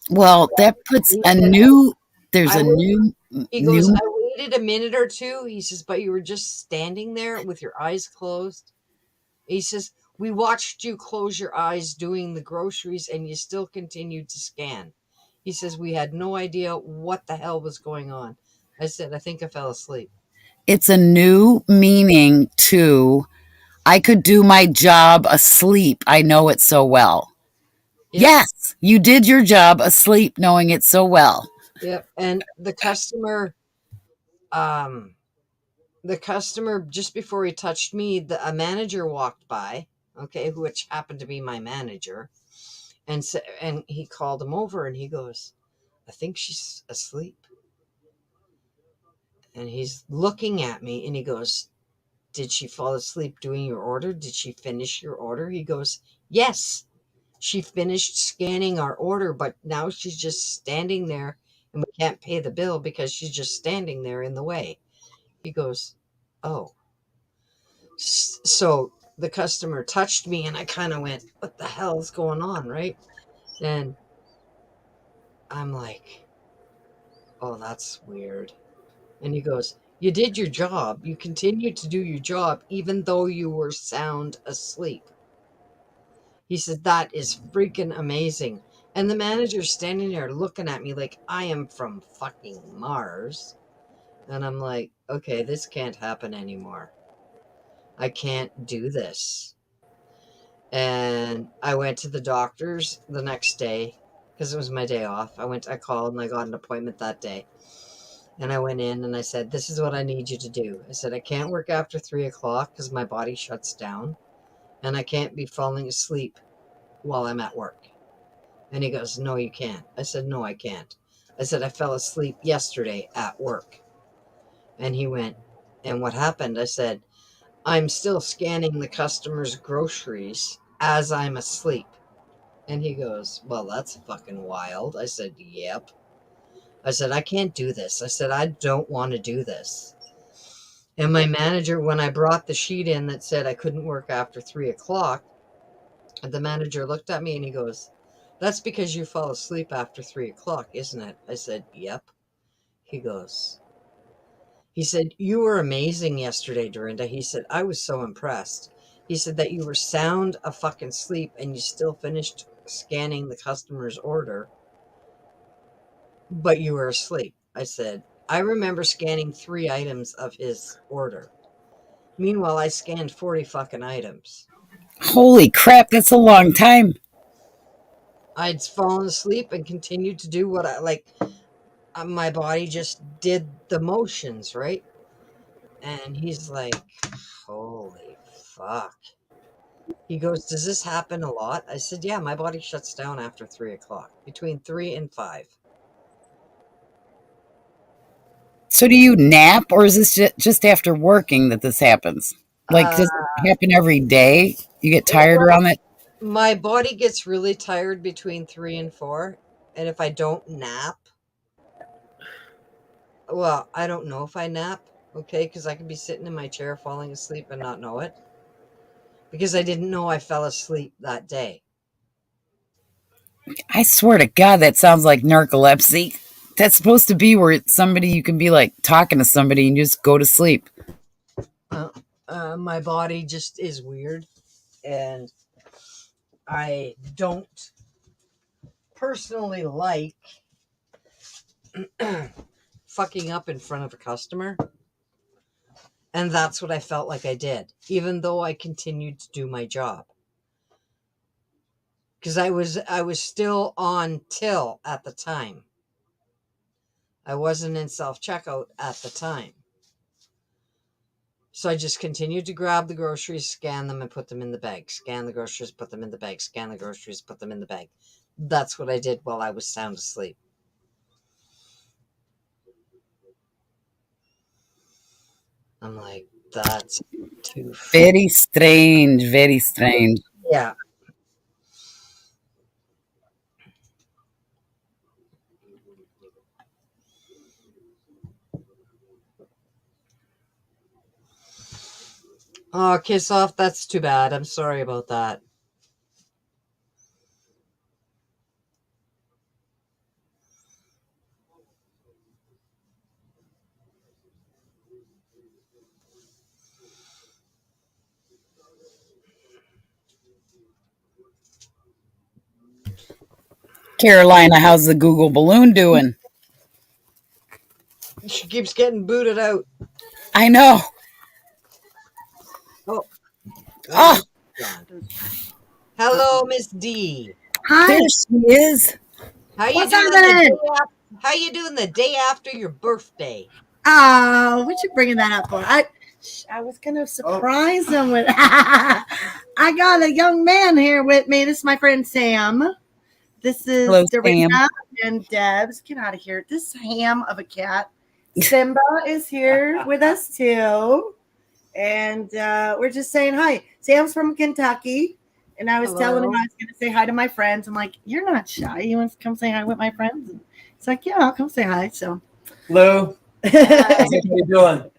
Well, that puts He a said, new, there's I a waited, new, he goes, new, "I waited a minute or two." He says, "But you were just standing there with your eyes closed." He says, "We watched you close your eyes doing the groceries and you still continued to scan." He says, "We had no idea what the hell was going on." I said, "I think I fell asleep." it's a new meaning to, I could do my job asleep. I know it so well. Yep, Yes, you did your job asleep knowing it so well. yep. And um, the customer, just before he touched me, a manager walked by, okay, which happened to be my manager, and he called him over and he goes, "I think she's asleep." And he's looking at me and he goes, "Did she fall asleep doing your order? Did she finish your order?" He goes, "Yes, she finished scanning our order, but now she's just standing there and we can't pay the bill because she's just standing there in the way." He goes, "Oh." So the customer touched me and I kind of went, "What the hell is going on?" Right. And I'm like, "Oh, that's weird." And he goes, "You did your job. You continued to do your job even though you were sound asleep." He said, "That is freaking amazing." And the manager's standing there looking at me like I am from fucking Mars. And I'm like, "Okay, this can't happen anymore. I can't do this." And I went to the doctor's the next day because it was my day off. I called and I got an appointment that day. And I went in and I said, "This is what I need you to do." I said, "I can't work after 3 o'clock because my body shuts down and I can't be falling asleep while I'm at work." And he goes, "No, you can't." I said, "No, I can't." I said, "I fell asleep yesterday at work." And he went, "And what happened?" I said, "I'm still scanning the customer's groceries as I'm asleep." And he goes, "Well, that's fucking wild." I said, "Yep." I said, "I can't do this." I said, "I don't want to do this." And my manager, when I brought the sheet in that said I couldn't work after 3 o'clock, the manager looked at me and he goes, "That's because you fall asleep after 3 o'clock, isn't it?" I said, "Yep." He goes, he said, "You were amazing yesterday, Dorinda." He said, "I was so impressed." He said that you were sound a fucking sleep and you still finished scanning the customer's order, but you were asleep. I said, "I remember scanning 3 items of his order. Meanwhile, I scanned 40 fucking items." Holy crap, that's a long time. I'd fallen asleep and continued to do what I like. my body just did the motions, right? And he's like, holy fuck. He goes, does this happen a lot? I said, yeah, my body shuts down after 3 o'clock, between 3 and 5. So do you nap, or is this just after working that this happens? Like, Uh, does it happen every day? You get tired well, around that? my body gets really tired between 3 and 4. And if I don't nap, well, I don't know if I nap, okay? Because I could be sitting in my chair falling asleep and not know it. Because I didn't know I fell asleep that day. I swear to God, that sounds like narcolepsy. That's supposed to be where somebody you can be like talking to somebody and you just go to sleep. My body just is weird. And I don't personally like fucking up in front of a customer. And that's what I felt like I did, even though I continued to do my job. Because I was still on till at the time. I wasn't in self-checkout at the time. So I just continued to grab the groceries, scan them, and put them in the bag. Scan the groceries, put them in the bag. Scan the groceries, put them in the bag. That's what I did while I was sound asleep. I'm like, that's too Very strange, very strange. yeah. Oh, kiss off. That's too bad. I'm sorry about that. Carolina, how's the Google balloon doing? She keeps getting booted out. I know. Oh, Oh, gone. Hello, Miss D. Hi. there she is. How you What's doing? happening? How you doing the day after your birthday? Oh, what you bringing that up for? I was gonna surprise them with. I got a young man here with me. This is my friend Sam. This is Hello, Dorinda Sam. and Debs. Get out of here. This ham of a cat. Simba is here with us too. And we're just saying hi. Sam's from Kentucky. And I was telling him I was going to say hi to my friends. I'm like, you're not shy. You want to come say hi with my friends? And he's like, yeah, I'll come say hi. So, Hello. How you doing?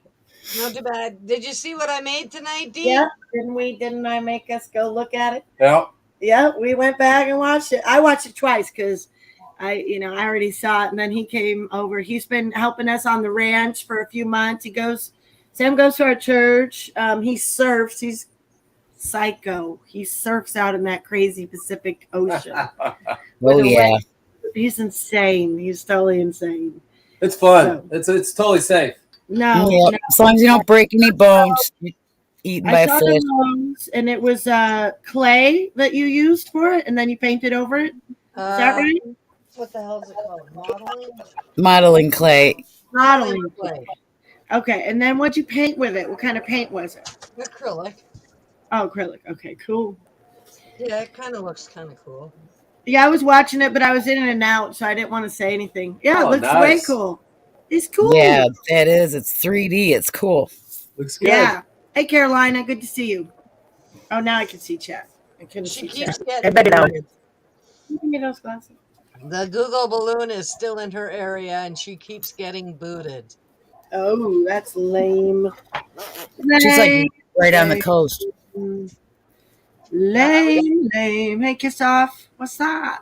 Not too bad. Did you see what I made tonight, D? yeah, didn't I make us go look at it? Yeah. Yeah, we went back and watched it. I watched it twice because I already saw it. And then he came over. He's been helping us on the ranch for a few months. Sam goes to our church. He surfs. He's psycho. He surfs out in that crazy Pacific Ocean. Oh, yeah. He's insane. He's totally insane. It's fun. It's totally safe. No, Yep. no. As long as you don't break any bones, eaten by I a saw fish. the bones, and it was clay that you used for it, and then you painted over it. Is that right? What the hell is it called? Modeling? Modeling clay. Modeling. clay. Okay, and then what'd you paint with it? What kind of paint was it? Acrylic. Oh, acrylic. Okay, cool. Yeah, it kind of looks kind of cool. Yeah, I was watching it, but I was in and out, so I didn't want to say anything. Yeah, Oh, it looks nice. way cool. It's cool. Yeah, that is. It's 3D. It's cool. Looks good. Yeah. Hey, Carolina, good to see you. Oh, now I can see chat. I couldn't She see keeps chat. getting Hey, baby, booted. Give me those glasses. The Google balloon is still in her area, and she keeps getting booted. Oh, that's lame. She's like Lame. right on the coast. Lame. Hey, kiss off. What's that?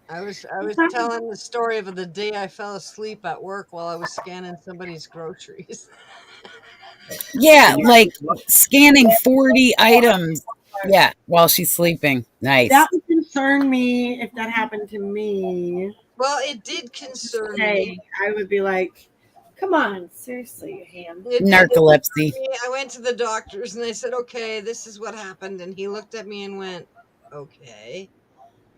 I was telling the story of the day I fell asleep at work while I was scanning somebody's groceries. Yeah, like scanning 40 items. Yeah, while she's sleeping. Nice. That would concern me if that happened to me. Well, it did concern Hey, me. I would be like, come on, seriously, ham. It did Narcolepsy. concern me. I went to the doctors and I said, okay, this is what happened. And he looked at me and went, okay.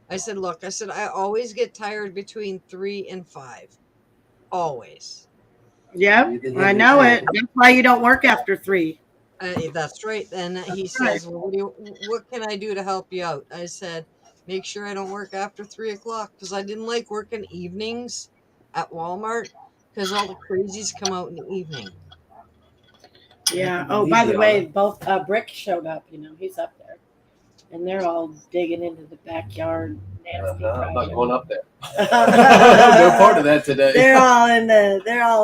I said, look, I always get tired between 3 and 5. always. Yep, I know it. That's why you don't work after 3. That's right. And he That's right. says, well, what can I do to help you out? I said, make sure I don't work after 3 o'clock, because I didn't like working evenings at Walmart because all the crazies come out in the evening. Yeah. Oh, by the way, both Brick showed up. He's up there, and they're all digging into the backyard. Nasty I'm not project. going up there. No part of that today. They're all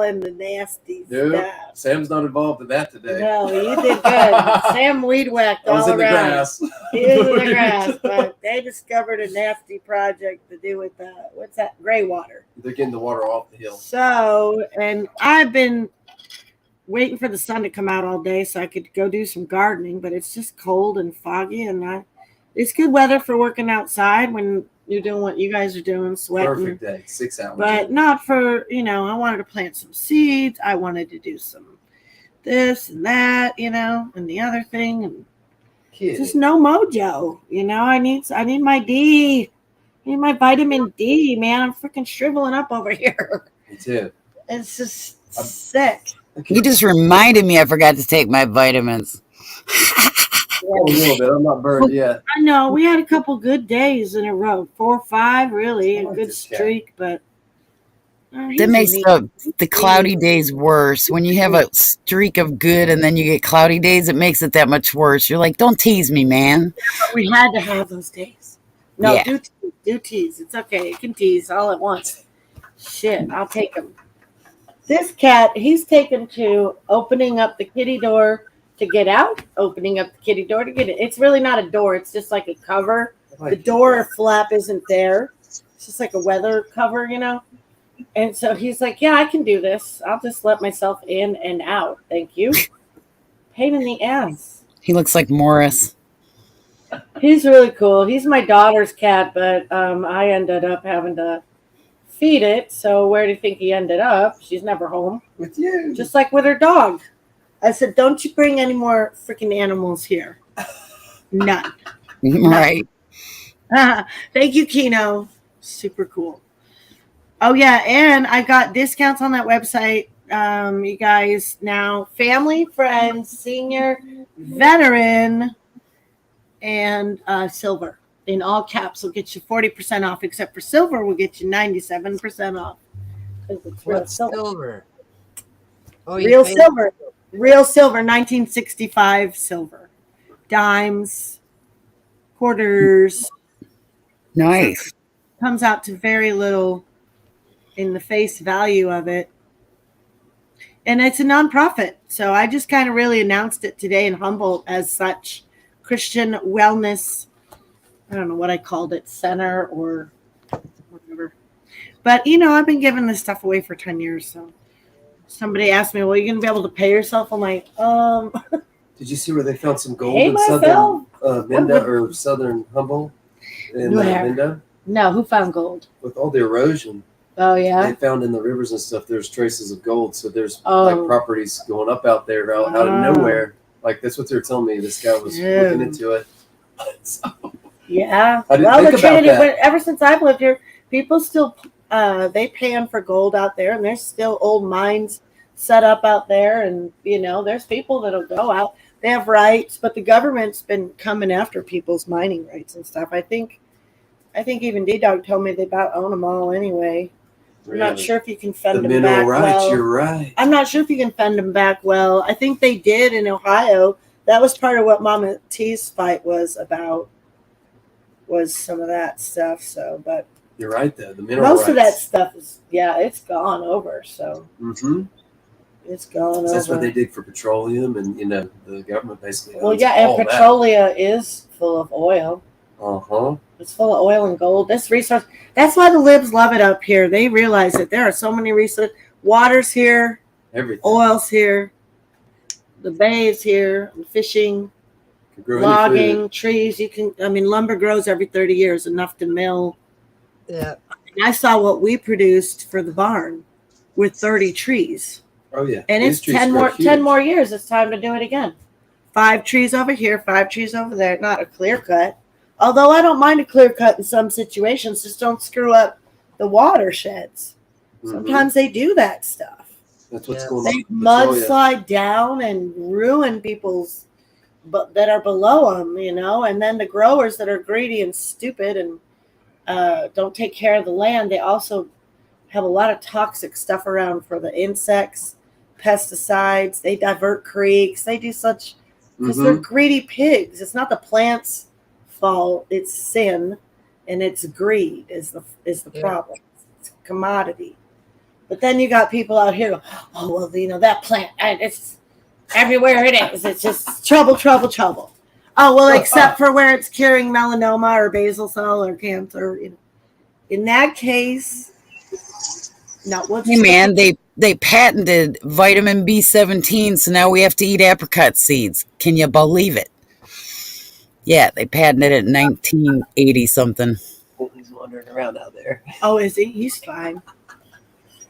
in the nasty Nope. stuff. Sam's not involved in that today. No, you did good. Sam weed whacked I was all in the around. grass. He was in the grass, but they discovered a nasty project to do with what's that? Gray water. They're getting the water off the hill. So, and I've been waiting for the sun to come out all day so I could go do some gardening, but it's just cold and foggy, and it's good weather for working outside when you're doing what you guys are doing, sweating. Perfect day, 6 hours. But not for, I wanted to plant some seeds. I wanted to do some this and that, and the other thing. And Kid. just no mojo. I need my D. I need my vitamin D, man. I'm freaking shriveling up over here. Me too. It's just sick. You just reminded me I forgot to take my vitamins. A little bit. I'm not burned yet. I know we had a couple good days in a row, 4 or 5, really, I a like good this cat. streak. But That makes the cloudy days worse. When you have a streak of good and then you get cloudy days, it makes it that much worse. You're like, don't tease me, man. We had to have those days. No, Yeah. do tease. It's okay. You can tease all at once. Shit, I'll take him. This cat, he's taken to opening up the kitty door to get out, opening up the kitty door to get in. It's really not a door. It's just like a cover. The door flap isn't there. It's just like a weather cover, And so he's like, yeah, I can do this. I'll just let myself in and out. Thank you. Pain in the ass. He looks like Morris. He's really cool. He's my daughter's cat, but I ended up having to feed it. So where do you think he ended up? She's never home. With you. Just like with her dog. I said, don't you bring any more freaking animals here. None. Right. Thank you, Kino. Super cool. Oh, yeah. And I got discounts on that website. You guys now, family, friends, senior, veteran, and silver. In all caps will get you 40% off, except for silver will get you 97% off. 'Cause it's real What's silver. silver? Oh, you Real paid- silver. Real silver, 1965 silver. Dimes, quarters. Nice. Comes out to very little in the face value of it. And it's a nonprofit. So I just kind of really announced it today in Humboldt as such. Christian Wellness, I don't know what I called it, center or whatever. But, I've been giving this stuff away for 10 years. So somebody asked me, well, are you going to be able to pay yourself? I'm like, Did you see where they found some gold Pay in myself? southern Minda or southern Humboldt? In Where? Minda? no, who found gold? With all the erosion Oh, yeah. they found in the rivers and stuff, there's traces of gold. So there's Oh. like properties going up out there out of Oh. nowhere. Like that's what they're telling me. This guy was Yeah. looking into it. So, Yeah. I didn't Well, the think about Trinity, that. ever since I've lived here, people still, they pan for gold out there, and there's still old mines set up out there. And, there's people that'll go out. They have rights, but the government's been coming after people's mining rights and stuff. I think even D-Dog told me they about own them all anyway. I'm not really. sure if you can The fend them mineral back rights, well. you're right. I'm not sure if you can fend them back well. I think they did in Ohio. That was part of what Mama T's fight was about, was some of that stuff. So, but You're right though. The mineral most rights. of that stuff is, it's gone over. So Mm-hmm. it's gone That's over. what they dig for petroleum, and the government basically. Well, owns yeah, all and Petrolia is full of oil. Uh-huh. It's full of oil and gold. This resource. That's why the libs love it up here. They realize that there are so many resources. Water's here, Everything. oil's here, the bay is here, fishing. Can grow any Logging, food. trees, lumber grows every 30 years, enough to mill. Yeah. And I saw what we produced for the barn with 30 trees. Oh yeah. And These it's trees 10 grow more huge. 10 more years. It's time to do it again. 5 trees over here, 5 trees over there. Not a clear cut. Although I don't mind a clear cut in some situations, just don't screw up the watersheds. Sometimes they do that stuff. That's what's Yeah. going They on. mudslide down and ruin people's that are below them, and then the growers that are greedy and stupid and don't take care of the land, they also have a lot of toxic stuff around for the insects, pesticides. They divert creeks. They do such because they're greedy pigs. It's not the plant's fault. It's sin, and it's greed is the Yeah. problem. It's a commodity. But then you got people out here. Oh well, that plant. It's everywhere it is. It's just trouble, trouble, trouble. Oh well, except for where it's curing melanoma or basal cell or cancer. In that case, not what's Hey man, they patented vitamin B17, so now we have to eat apricot seeds. Can you believe it? Yeah, they patented it in 1980 something. He's wandering around out there. Oh, is he? He's fine.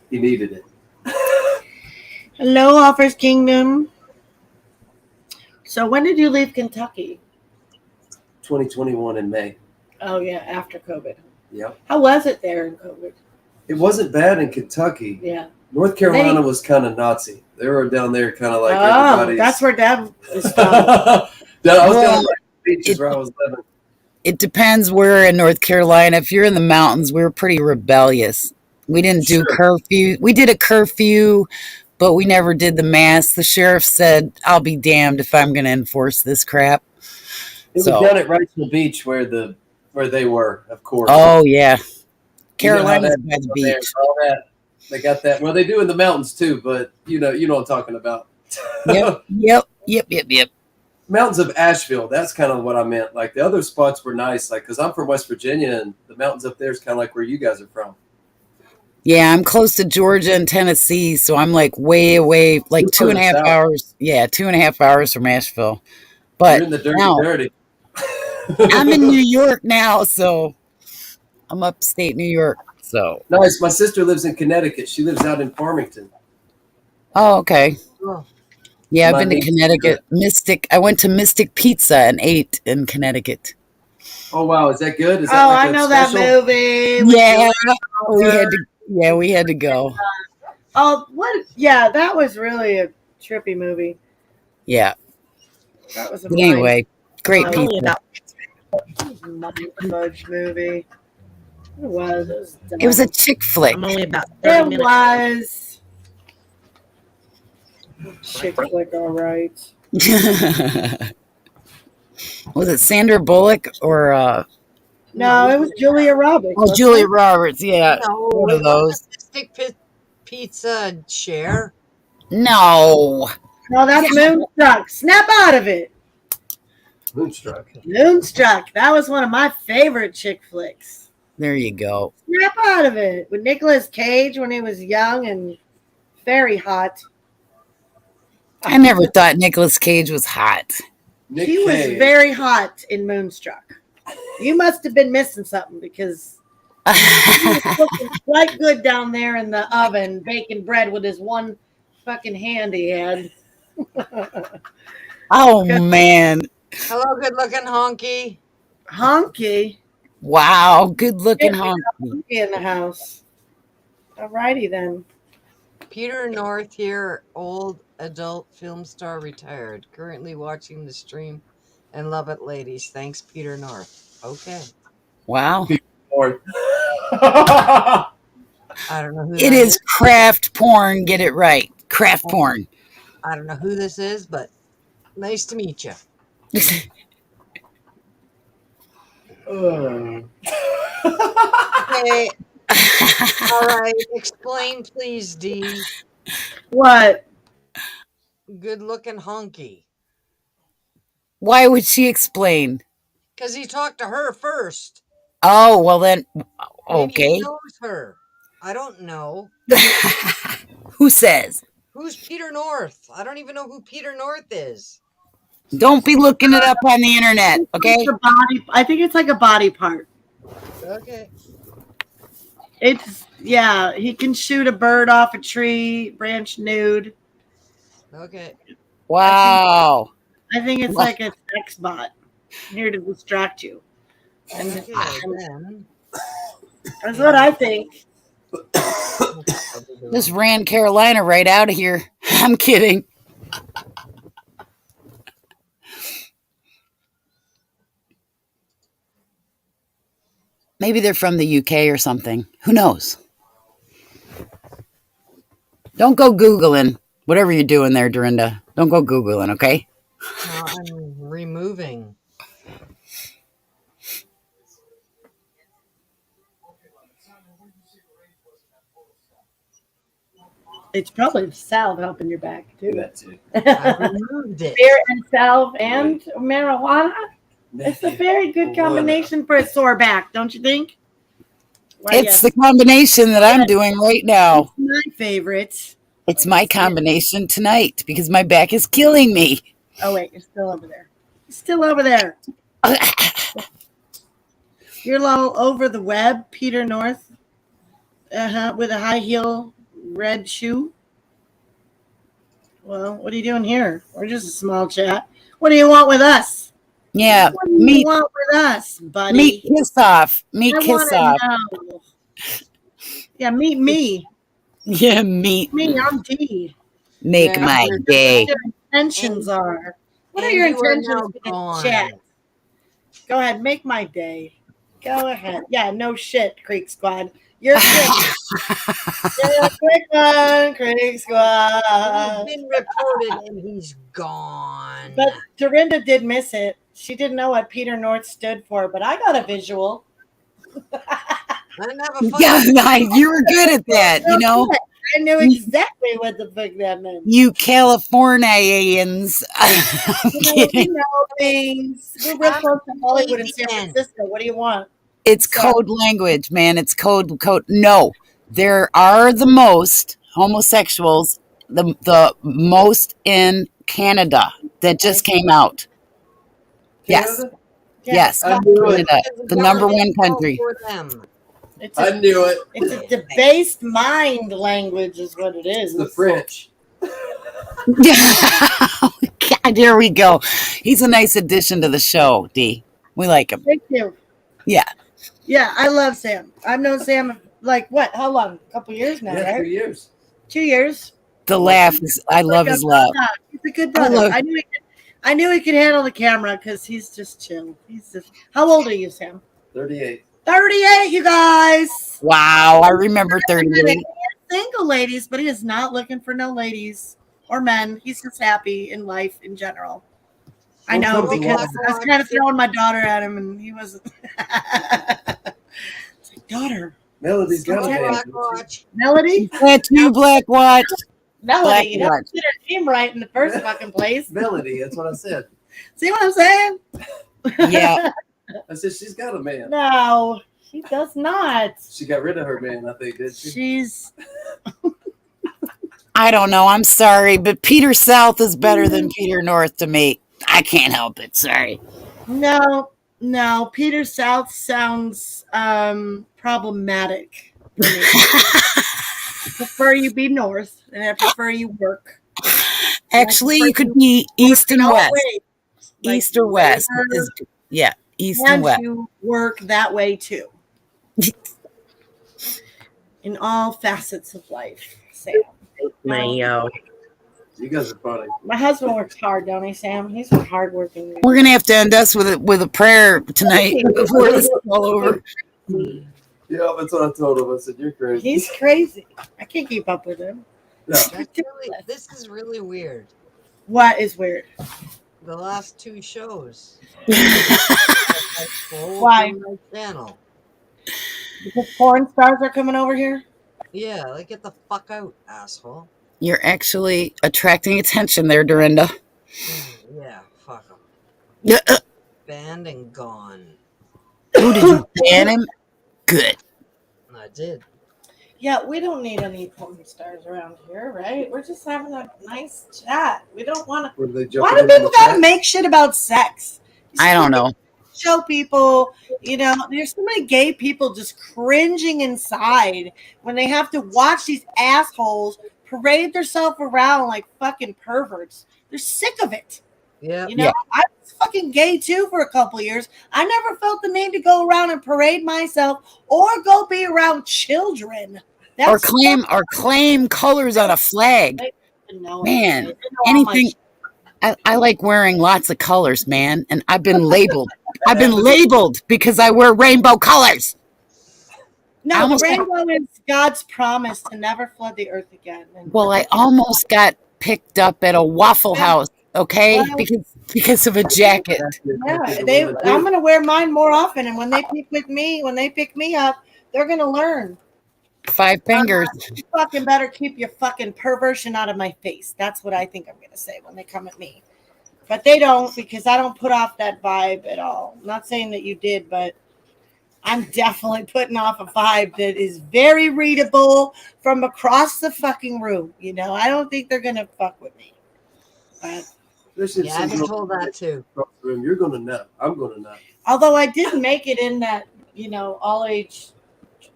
He needed it. Hello, Offers Kingdom. So when did you leave Kentucky? 2021 in May. Oh yeah, after COVID. Yep. How was it there in COVID? It wasn't bad in Kentucky. Yeah. North Carolina was kind of Nazi. They were down there kind of like Oh, everybody's. that's where Dad is from. I was Well, down the beaches where I was living. It depends where in North Carolina. If you're in the mountains, we were pretty rebellious. We didn't do curfew. We did a curfew, but we never did the mass. The sheriff said, I'll be damned if I'm going to enforce this crap. It was down at Wrightsville Beach where they were, of course. Oh, yeah. You know how Carolina's that by the is there, beach. all that. They got that. Well, they do in the mountains too, but you know what I'm talking about. Yep. Mountains of Asheville. That's kind of what I meant. Like the other spots were nice. Like, cause I'm from West Virginia, and the mountains up there is kind of like where you guys are from. Yeah, I'm close to Georgia and Tennessee, so I'm like way away, like You're further 2.5 south. hours. Yeah, 2.5 hours from Asheville. But You're in the now, dirty. I'm in New York now, so I'm upstate New York. So, Nice. My sister lives in Connecticut. She lives out in Farmington. oh, okay. Oh, Yeah, I've My been to niece- Connecticut. Mystic. I went to Mystic Pizza and ate in Connecticut. Oh wow, is that good? Is Oh, that like I a know that special? movie. with Yeah, Julia we had to go. Oh, what? Yeah, that was really a trippy movie. Yeah. That was a But anyway, great mind pizza. fudge movie. It was. It was a chick flick. I'm only about 30 It minutes. was. Chick flick, all right. Was it Sandra Bullock or No, it was Julia Roberts. wasn't Julia it? Roberts? Yeah, no, one of it those. wasn't Mystic Pizza Share. No. No, that's Moonstruck. Snap out of it. Moonstruck. Moonstruck. That was one of my favorite chick flicks. There you go. Snap out of it with Nicolas Cage when he was young and very hot. I never thought Nicolas Cage was hot. Nick He was Cage. very hot in Moonstruck. You must have been missing something because he was cooking quite good down there in the oven, baking bread with his one fucking hand he had. Oh man. Hello, good looking honky. Honky. Wow. Good looking Yeah. honky. Honky in the house. Alrighty then. Peter North here, old adult film star retired. Currently watching the stream and love it, ladies. Thanks, Peter North. Okay. Wow. Or- I don't know who It that is craft porn. Get it right. Craft porn. I don't know who this is, but nice to meet you. Okay. All right. Explain, please, D. What? Good looking honky. Why would she explain? Because he talked to her first. Oh, well then, Maybe okay. he knows her. I don't know. Who says? Who's Peter North? I don't even know who Peter North is. Don't be looking it up on the internet, okay? It's a body. I think it's like a body part. Okay. It's yeah. He can shoot a bird off a tree branch nude. Okay. Wow. I think it's like a sex bot here to distract you. And Okay. Then. that's what I think. This ran Carolina right out of here. I'm kidding. Maybe they're from the UK or something. Who knows? Don't go Googling whatever you're doing there, Dorinda. Don't go Googling, okay? No, I'm removing. It's probably salve helping your back too. That too. I removed it. Beer and salve and marijuana. It's a very good combination for a sore back, don't you think? Why, It's the combination that I'm doing right now. it's my favorite. It's my combination tonight because my back is killing me. Oh wait, you're still over there. You're still over there. You're all over the web, Peter North. With a high heel red shoe. Well, what are you doing here? We're just a small chat. What do you want with us? Yeah, What do you meat, want with us, buddy? meat kiss off. Meat I kiss wanna off. know. Yeah, meet me. Yeah, meat. Me, I'm D. Make Yeah. my day. What your intentions are. What are And your you are intentions now for the gone. chat? Go ahead, make my day. Go ahead. Yeah, no shit, Creek Squad. You're good. You're a quick one, Creek He's Squad. been reported and he's gone. But Dorinda did miss it. She didn't know what Peter North stood for, but I got a visual. I didn't have a fucking Yeah, you were good at that, you know? I knew exactly what the fuck that meant. You Californians. I'm kidding. You know things. We're real close to Hollywood and San Canadian. Francisco. What do you want? It's code language, man. It's code. No, there are the most homosexuals, the most in Canada that just came out. Yes, Canada? yes, I knew it. Canada, the number one country. For them. It's I a, knew it. it's a debased mind language, is what it is. It's the French. God, there we go. He's a nice addition to the show, D. We like him. Thank you. Yeah. Yeah, I love Sam. I've known Sam like what? How long? A couple years now, Yeah, 2 right? years. 2 years. The laugh is. I love his laugh. He's a good brother. love- I knew he could handle the camera because he's just chill. He's just. How old are you, Sam? 38. 38, you guys. Wow, I remember 38. Single ladies, but he is not looking for no ladies or men. He's just happy in life in general. I know Well, because yeah. I was kind of throwing my daughter at him, and he wasn't. It's like, daughter, Melody's got a Okay. band. Black Watch. Melody, Tattoo Black Watch. Melody. You Black don't Watch. get her name right in the first fucking place. Melody, that's what I said. See what I'm saying? Yeah. I said she's got a man. No, she does not. She got rid of her man, I think, did she? She's I don't know. I'm sorry, but Peter South is better than Peter North to me. I can't help it. Sorry. no. Peter South sounds problematic for me. I prefer you be north, and I prefer you work. Actually, you could be east and No west. way. Like, East or west. labor, Yeah, east and and west. you work that way too. In all facets of life, Sam. You guys are funny. My husband works hard, don't he, Sam? He's a hardworking man. We're gonna have to end us with a prayer tonight before this is all over. Yeah, that's what I told him. I said, you're crazy. He's crazy. I can't keep up with him. No. This is really weird. What is weird? The last two shows. Why? My channel. Because porn stars are coming over here? Yeah, like get the fuck out, asshole. You're actually attracting attention there, Dorinda. Yeah, fuck 'em. Yeah, Banned and gone. oh, did you ban him? Good. I did. Yeah, we don't need any porn stars around here, right? We're just having a nice chat. We don't want to. Were they Why jumping do in the people gotta chat? make shit about sex? I don't know. Show people, there's so many gay people just cringing inside when they have to watch these assholes parade themselves around like fucking perverts. They're sick of it. Yeah. Yeah. I was fucking gay too for a couple of years. I never felt the need to go around and parade myself or go be around children. or That's claim colors on a flag. no, Man, they know all my anything. shit. I like wearing lots of colors, man, and I've been labeled. I've been labeled because I wear rainbow colors. I No, the almost got, rainbow is God's promise to never flood the earth again. And well, I almost got picked up at a Waffle House, okay, well, because of a jacket. yeah, I'm gonna wear mine more often, and when they pick me up, they're gonna learn. 5 fingers. You fucking better keep your fucking perversion out of my face. That's what I think I'm gonna say when they come at me. But they don't, because I don't put off that vibe at all. I'm not saying that you did, but I'm definitely putting off a vibe that is very readable from across the fucking room. You know, I don't think they're gonna fuck with me. But Yeah, I've been told that too. You're gonna know. I'm gonna know. although I did make it in that, all age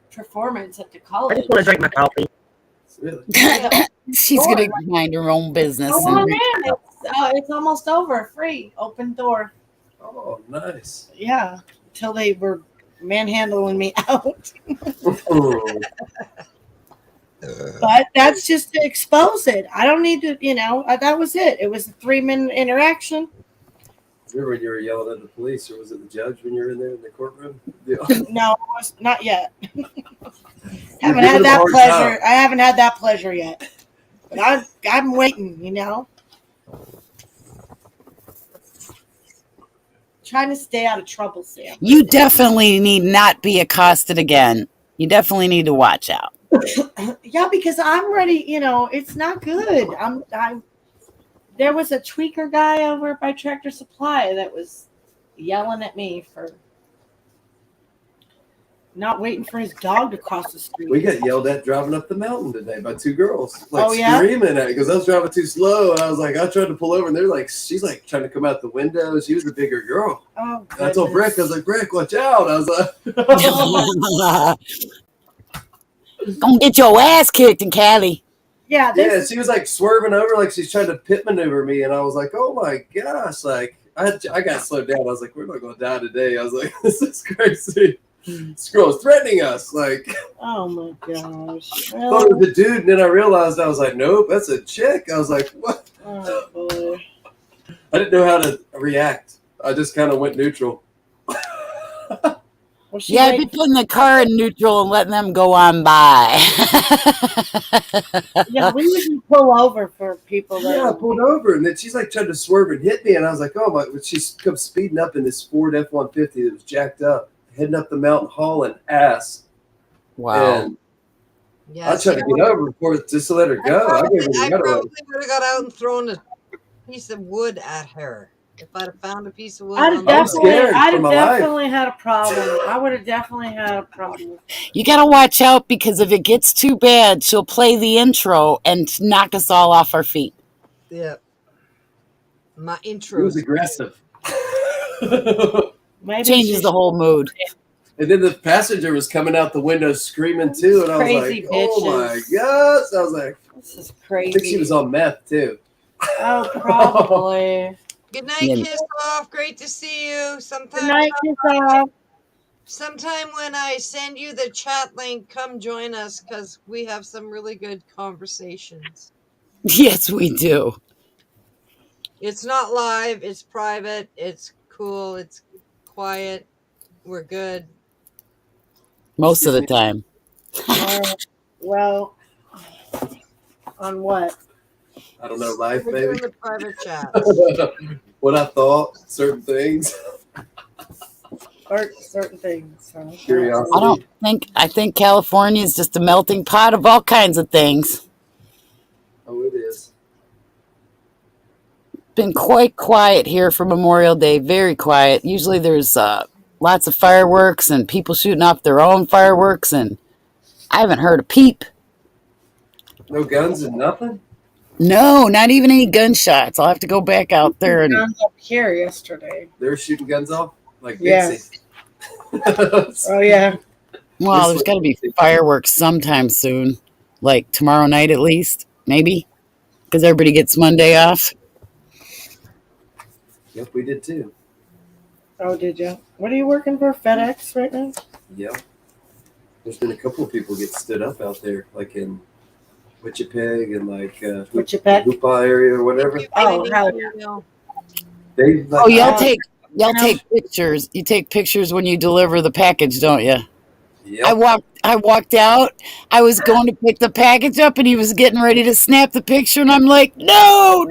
performance at the college. want to drink my coffee. Really. She's going to mind her own business. Oh And man, it's almost over. Free, open door. Oh, nice. Yeah, until they were manhandling me out. But that's just to expose it. I don't need to, that was it. It was a 3-minute interaction. Remember when you were yelling at the police, or was it the judge when you were in there in the courtroom? Yeah. No, it was not yet. You're Haven't giving had them a that hard pleasure. time. I haven't had that pleasure yet. But I'm waiting, Trying to stay out of trouble, Sam. you definitely need not be accosted again. You definitely need to watch out. Yeah, because I'm ready. It's not good. There was a tweaker guy over by Tractor Supply that was yelling at me for not waiting for his dog to cross the street. We got yelled at driving up the mountain today by 2 girls, Oh, yeah? screaming at it because I was driving too slow, and I was like, I tried to pull over, and they're like, she's like trying to come out the window. She was a bigger girl. Oh, And I told Brick, I was like, Brick, watch out. I was like, Gonna get your ass kicked in Cali. yeah, yeah, she was like swerving over, like she's trying to pit maneuver me, and I was like, oh my gosh, like I got slowed down. I was like, we're not gonna die today. I was like, this is crazy. This girl is threatening us. Like, oh my gosh. I thought it was a dude, and then I realized I was like, nope, that's a chick. I was like, what? Oh boy. I didn't know how to react. I just kind of went neutral. Well, she Yeah, I'd be like, putting the car in neutral and letting them go on by. yeah, we usually pull over for people that. Yeah, I pulled over, and then she's like trying to swerve and hit me, and I was like, oh my! She's come speeding up in this Ford F-150 that was jacked up, heading up the mountain, hauling ass. Wow. And Yeah, I tried to get over before just to let her go. I gave her I the probably would have got out and thrown a piece of wood at her if I'd have found a piece of wood. I'd on have the road. scared for my life. definitely had a problem. I would have definitely had a problem. You got to watch out because if it gets too bad, she'll play the intro and knock us all off our feet. Yeah. My It intro. was aggressive. Maybe Changes she the whole mood. And then the passenger was coming out the window screaming too, and I was Crazy like, "Oh my bitches. gosh!" I was like, This is "I crazy. think she was on meth too." Oh, probably. Good night, Yeah. kiss off. Great to see you. Good night, kiss off. Sometime when I send you the chat link, come join us because we have some really good conversations. Yes, we do. It's not live, it's private, it's cool, it's quiet, we're good. Most of the time. Well, on what? I don't know, life, We're baby. doing the private chat. What I thought, certain things, Or certain things. So. curiosity. I think California is just a melting pot of all kinds of things. Oh, it is. Been quite quiet here for Memorial Day, very quiet. Usually there's lots of fireworks and people shooting off their own fireworks, and I haven't heard a peep. No guns and nothing. No, not even any gunshots. I'll have to go back out there and Guns up here yesterday. They were shooting guns off like Yes. Dixie. Oh yeah. well, there's got to be fireworks sometime soon, like tomorrow night at least, maybe, because everybody gets Monday off. Yep, we did too. Oh, did you? What are you working for? FedEx right now? Yep. There's been a couple of people get stood up out there, like in Wichipeg and like Wichipeg? Hoopa area or whatever. Oh, hell yeah. They like, Oh, y'all Uh, take pictures. You take pictures when you deliver the package, don't you? Yep. I walked out. I was going to pick the package up, and he was getting ready to snap the picture, and I'm like, no,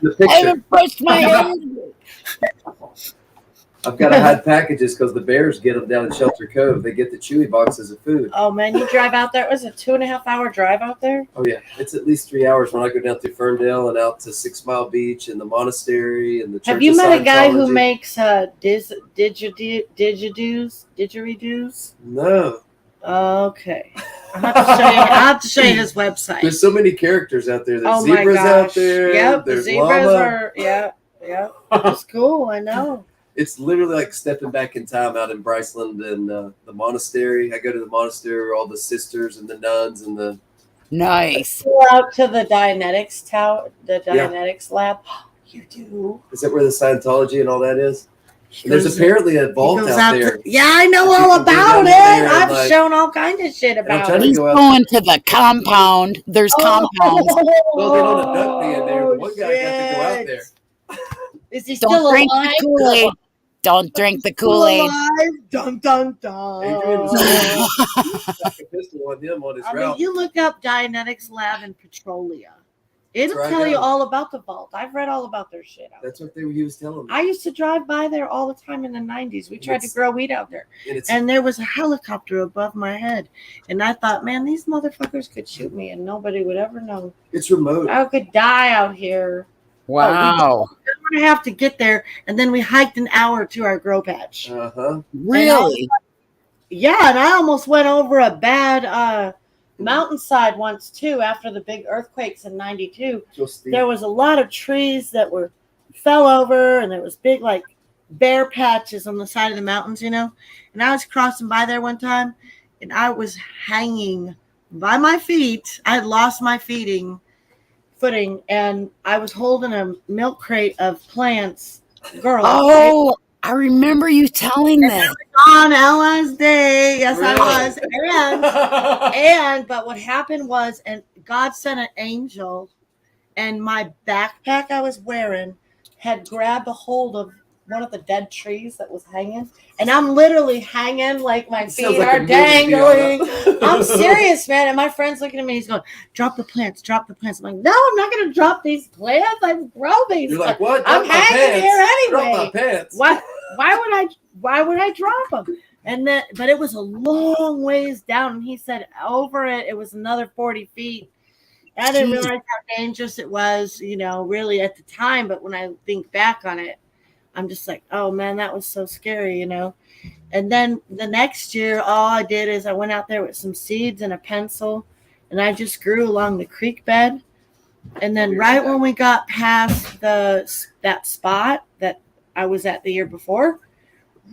The I picture. haven't brushed my hair. I've got to hide packages because the bears get them down in Shelter Cove. They get the Chewy boxes of food. Oh man, you drive out there. It was a 2.5 hour drive out there. Oh yeah, it's at least 3 hours when I go down through Ferndale and out to 6 Mile Beach and the monastery and the church. Have you of met a guy who Scientology. makes didgeridoos? No, Okay. I'll have to show you his website. there's so many characters out there. There's Oh my zebras gosh. out there. Yep, the There's zebras llama. are It's cool, I know. It's literally like stepping back in time out in Bryceland and the monastery. I go to the monastery where all the sisters and the nuns and the Nice. Go out to the Dianetics tower, the Dianetics lab. You do. is that where the Scientology and all that is? He And there's goes- apparently a he vault goes out to- there. yeah, I know You all can go about down it. there and, I've like- shown all kinds of shit I'm about trying it. to He's go out- going to the compound. There's compounds. Well, they don't abduct me in there. The one guy got to go out there. Is he Don't still drink alive? the Kool-Aid. Don't drink the Still Kool-Aid. alive? Dun dun dun. Adrian was stuck a pistol on him on his I mean, route. you look up Dianetics Lab in Petrolia. It'll That's right tell you now. all about the vault. I've read all about their shit. That's what he was telling me. I used to drive by there all the time in the 90s. We tried to It's- grow weed out there. And it's And there was a helicopter above my head. And I thought, man, these motherfuckers could shoot me and nobody would ever know. remote. I could die out here. Wow. We're going to have to get there. And then we hiked an hour to our grow patch. Uh-huh. Really? Yeah, and I almost went over a bad mountainside once too after the big earthquakes in 92. Just There was a lot of trees that fell over, and there was big like bare patches on the side of the mountains, you know. And I was crossing by there one time, and I was hanging by my feet. I had lost my footing, and I was holding a milk crate of plants. Girl, Oh, I remember you telling that. on LSD. Yes, I Really? was. But what happened was, and God sent an angel, and my backpack I was wearing had grabbed a hold of one of the dead trees that was hanging, and I'm literally hanging like my It sounds feet like a are movie dangling. deal. I'm serious, man. And my friend's looking at me. He's going, "Drop the plants, drop the plants." I'm like, "No, I'm not going to drop these plants. I grow these. You're like, what? I'm Drop my hanging pants. here Drop anyway. my pants. Why would I drop them?" And then, but it was a long ways down, and he said over it was another 40 feet. I didn't Jeez. realize how dangerous it was, you know, really at the time. But when I think back on it, I'm just like, oh man, that was so scary, you know. And then the next year, all I did is I went out there with some seeds and a pencil, and I just grew along the creek bed. And then right when we got past that spot that I was at the year before,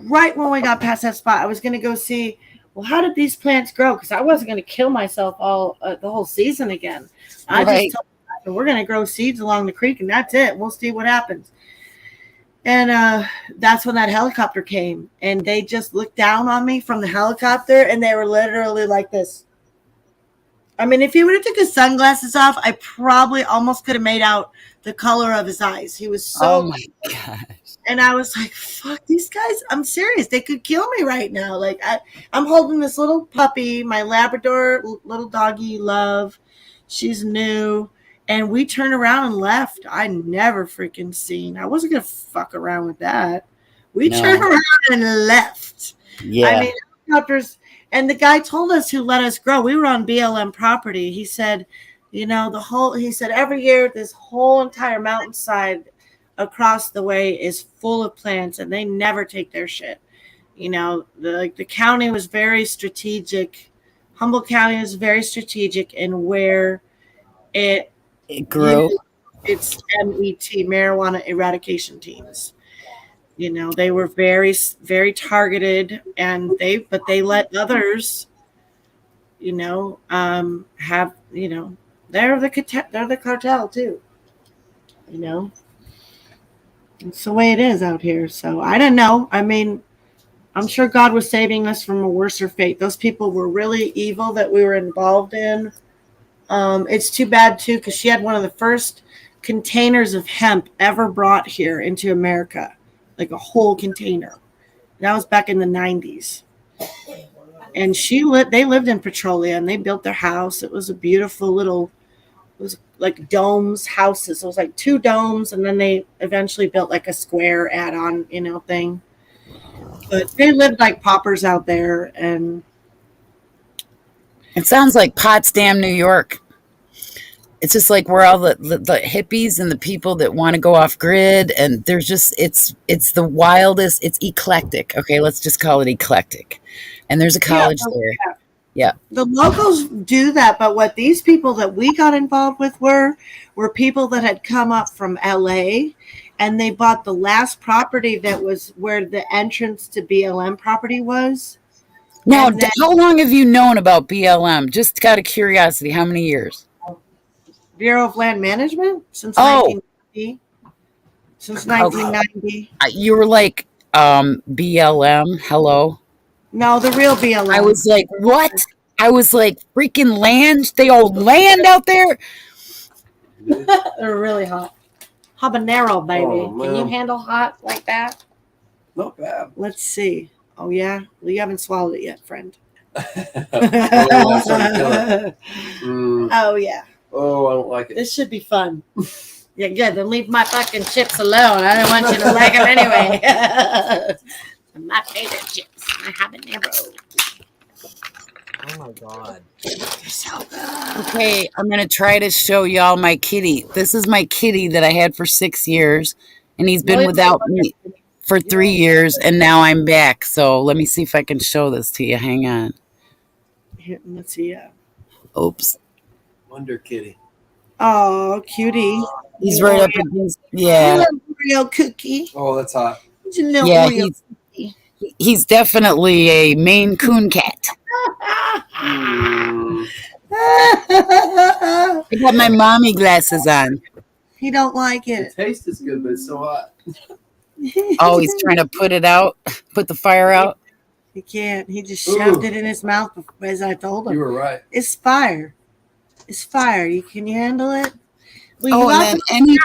right when we got past that spot, I was going to go see, well, how did these plants grow? Because I wasn't going to kill myself the whole season again. I Right. just told myself, we're going to grow seeds along the creek, and that's it. We'll see what happens. And that's when that helicopter came, and they just looked down on me from the helicopter, and they were literally like this. I mean, if he would have took his sunglasses off, I probably almost could have made out the color of his eyes. He was so, Oh my gosh. and I was like, fuck, these guys, I'm serious. They could kill me right now. Like, I'm holding this little puppy, my Labrador little doggy, Love. She's new. And we turned around and left. I never freaking seen. I wasn't going to fuck around with that. We No. turned around and left. Yeah. I mean, helicopters. And the guy told us who let us grow. We were on BLM property. He said, you know, he said every year this whole entire mountainside across the way is full of plants, and they never take their shit. You know, the county was very strategic. Humboldt County was very strategic in where it grew. It's MET, marijuana eradication teams. You know, they were very, very targeted, and they let others, you know, have, you know, they're the cartel too. You know, it's the way it is out here. So I don't know. I mean, I'm sure God was saving us from a worser fate. Those people were really evil that we were involved in. It's too bad too, because she had one of the first containers of hemp ever brought here into America, like a whole container. That was back in the 90s. And they lived in Petrolia, and they built their house. It was a beautiful little, it was like domes houses. It was like 2 domes, and then they eventually built like a square add-on, thing. But they lived like paupers out there, and It sounds like Potsdam, New York. It's just like where all the hippies and the people that want to go off grid, and there's just it's the wildest. It's eclectic. Okay, let's just call it eclectic. And there's a college there. Yeah. The locals do that, but what these people that we got involved with were people that had come up from LA, and they bought the last property that was where the entrance to BLM property was. Now, And then- how long have you known about BLM? Just out of curiosity, how many years? Bureau of Land Management since Oh. 1990. Since 1990. You were like BLM. Hello. No, the real BLM. I was like, what? I was like, freaking land? They own land out there? They're really hot. Habanero, baby. Oh, Can you man. handle hot like that? Not bad. Let's see. Oh yeah, well, you haven't swallowed it yet, friend. Oh, I'm sorry to kill it. Oh yeah, Oh, I don't like it. this should be fun. Yeah, good. Then leave my fucking chips alone. I don't want you to like them anyway. My favorite chips, my habanero. Oh my god. They're so good. Okay, I'm going to try to show y'all my kitty. This is my kitty that I had for 6 years, and he's been Really? without me for 3 years, and now I'm back. So let me see if I can show this to you. Hang on. Here, let's see. Oops. Wonder Kitty. Oh, cutie. He's right up against, yeah. Little Oreo cookie. Oh, that's hot. It's a little Yeah, Oreo he's definitely a Maine Coon cat. Mm. I got my mommy glasses on. He don't like The it. taste is good, but it's so hot. Oh, he's trying to put it out, put the fire out. He can't. He just Ooh. shoved it in his mouth as I told him. You were right. It's fire. It's fire. Can you handle it? Well, Oh, and then any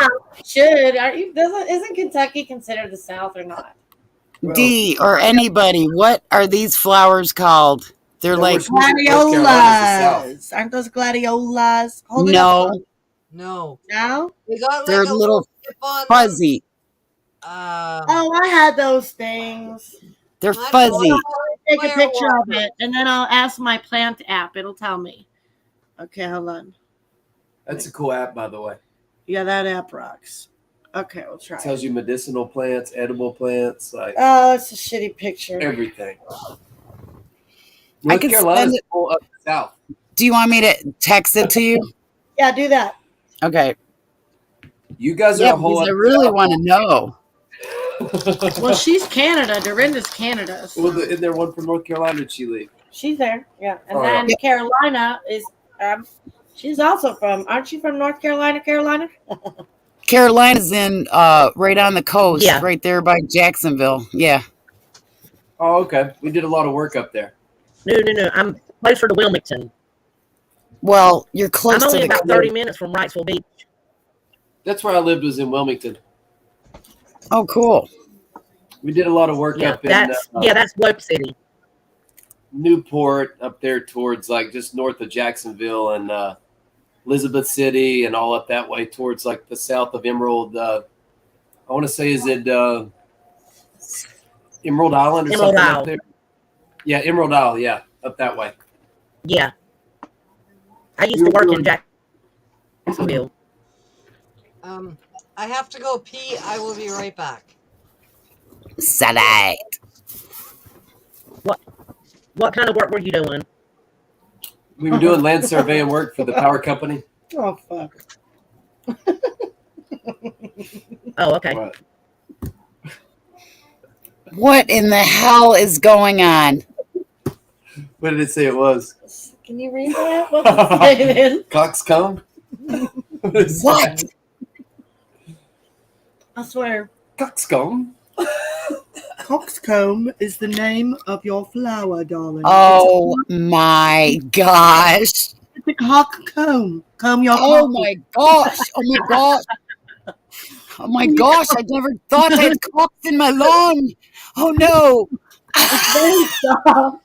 should. Isn't Kentucky considered the South or not? Well, D or anybody, what are these flowers called? They're Yeah, like, North Carolina's the Gladiolas. Aren't those gladiolas? Hold it no, up. No. Now? They got like they're a little tip on them. fuzzy. Oh, I had those things. They're I fuzzy. don't Take a Fire picture of water. it, and then I'll ask my plant app. It'll tell me. Okay, hold on. That's a cool app, by the way. Yeah, that app rocks. Okay, we'll try It it. tells you medicinal plants, edible plants, like Oh, it's a shitty picture. everything. I North could Carolina's spend it- full up south. Do you want me to text it to you? Yeah, do that. Okay. You guys are Yeah, a whole because I up really south. want to know. Well, she's Canada. Dorinda's Canada. So. Well, isn't there one from North Carolina? Did she leave? She's there. Yeah. And Oh, then Carolina is, she's also from, aren't you from North Carolina, Carolina? Carolina's in right on the coast, Yeah. right there by Jacksonville. Yeah. Oh, okay. We did a lot of work up there. No. I'm closer to Wilmington. Well, you're close I'm to only the about 30 minutes from Wrightsville Beach. That's where I lived, was in Wilmington. Oh, cool. We did a lot of work Yeah, up in that's Woke City. Newport, up there towards like just north of Jacksonville and Elizabeth City and all up that way towards like the south of Emerald. I want to say, is it Emerald Island or Emerald something Isle. up there? Yeah, Emerald Isle. Yeah, up that way. Yeah. I used to work in Jacksonville. I have to go pee. I will be right back. Satellite. What kind of work were you doing? We were doing land surveying work for the power company. Oh, fuck. Oh, okay. What? What in the hell is going on? What did it say it was? Can you read that? What does it say then? Coxcomb? What is What? that? I swear. Coxcomb? Coxcomb is the name of your flower, darling. Oh my gosh. It's a coxcomb. Comb your Oh cock. my gosh. Oh my gosh. Oh my gosh. I never thought I had cocks in my lung. Oh no. Stop.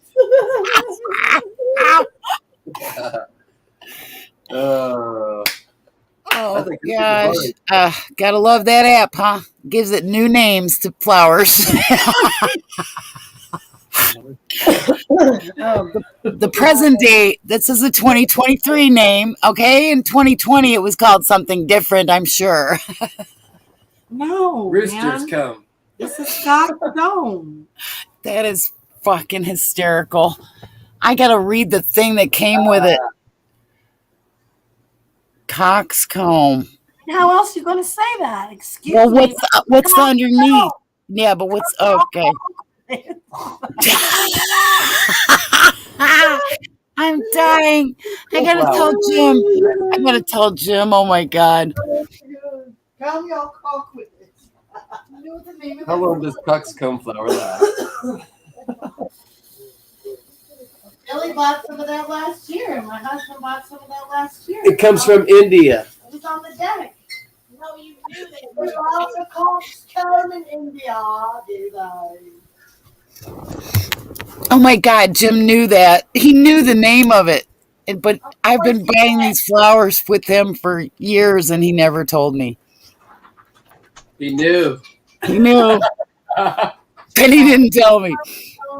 Ow. Uh, Oh think this is gosh. funny. Gotta love that app, huh? Gives it new names to flowers. The present day, this is a 2023 name, okay? In 2020, it was called something different, I'm sure. No, Roosters man. come. This is coxcomb. That is fucking hysterical. I gotta read the thing that came with it. Coxcomb. How else are you going to say that? Excuse Well, me. what's the underneath? Yeah, but what's okay? I'm dying. I gotta tell Jim. I gotta tell Jim. Oh my god. Come your cock with it. You know the name of How it? long does coxcomb flower last? Billy bought some of that last year. My husband bought some of that last year. It comes from India. It was on the deck. No, you knew that. There's lots of coxcomb in India, do they? Oh my god, Jim knew that. He knew the name of it. But I've been buying these flowers with him for years and he never told me. He knew. He knew. And he didn't tell me.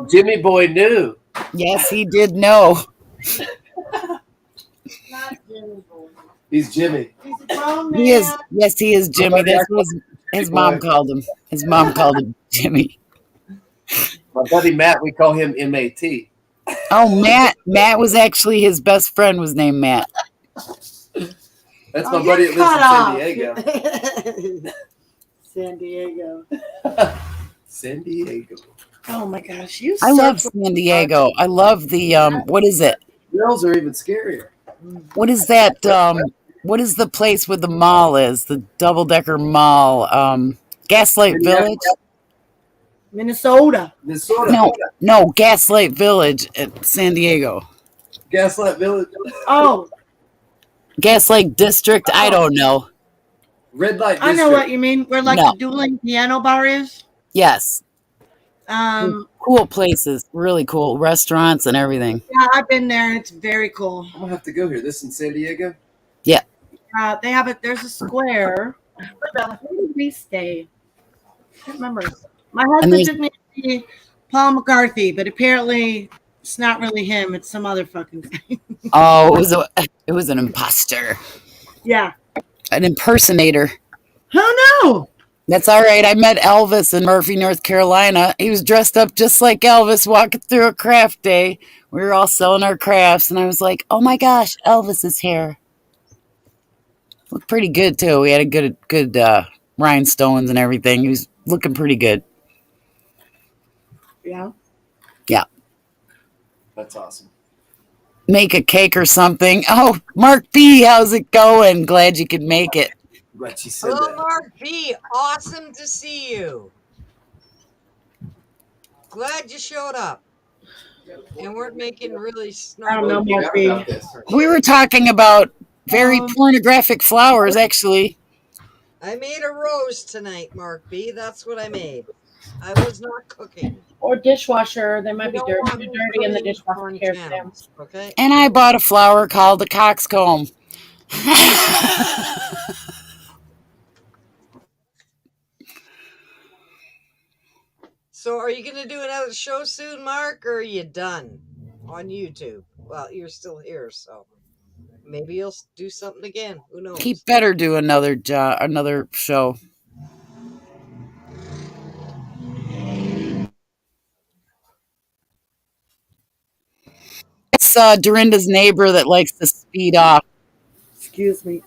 Jimmy boy knew. Yes, he did know. Not Jimmy boy. He's Jimmy. He's a grown man. He is. Yes, he is Jimmy. That's what his mom called him. His mom called him Jimmy. My buddy Matt, we call him M-A-T. Oh, Matt. Matt was actually his best friend was named Matt. That's my buddy that lives in San Diego. San Diego. San Diego. Oh my gosh, you I love San Diego. I love the what is it? Girls are even scarier. What is that? What is the place where the mall is? The double-decker mall. Gaslight Village? Minnesota. Minnesota. No, Gaslight Village at San Diego. Gaslight Village. Oh, Gaslight District? I don't know. Red light district. I know what you mean. Where like No. the dueling piano bar is. Yes. Yeah, Cool places. Really cool. Restaurants and everything. I've been there. It's very cool. I'm gonna have to go here. This in San Diego. They have it. There's a square. Where did we stay? I can't remember. My husband there's- took me to see Paul McCarthy, but apparently it's not really him. It's some other fucking thing. Oh, it was an imposter. Yeah. An impersonator. Oh no. That's all right. I met Elvis in Murphy, North Carolina. He was dressed up just like Elvis walking through a craft day. We were all selling our crafts, and I was like, oh my gosh, Elvis is here. Looked pretty good, too. We had a good rhinestones and everything. He was looking pretty good. Yeah. That's awesome. Make a cake or something. Oh, Mark B, how's it going? Glad you could make it. Right, she said Hello, that. Mark B. Awesome to see you. Glad you showed up. And we're making really I don't know, snarky. Mark B. About this. We were talking about very pornographic flowers, actually. I made a rose tonight, Mark B. That's what I made. I was not cooking. Or dishwasher. They might You be don't dirty. want Too me dirty in the putting dishwasher. corn Cares them. channels, okay? And I bought a flower called the coxcomb. So are you going to do another show soon, Mark, or are you done on YouTube? Well, you're still here, so maybe you'll do something again. Who knows? He better do another show. It's Dorinda's neighbor that likes to speed off. Excuse me.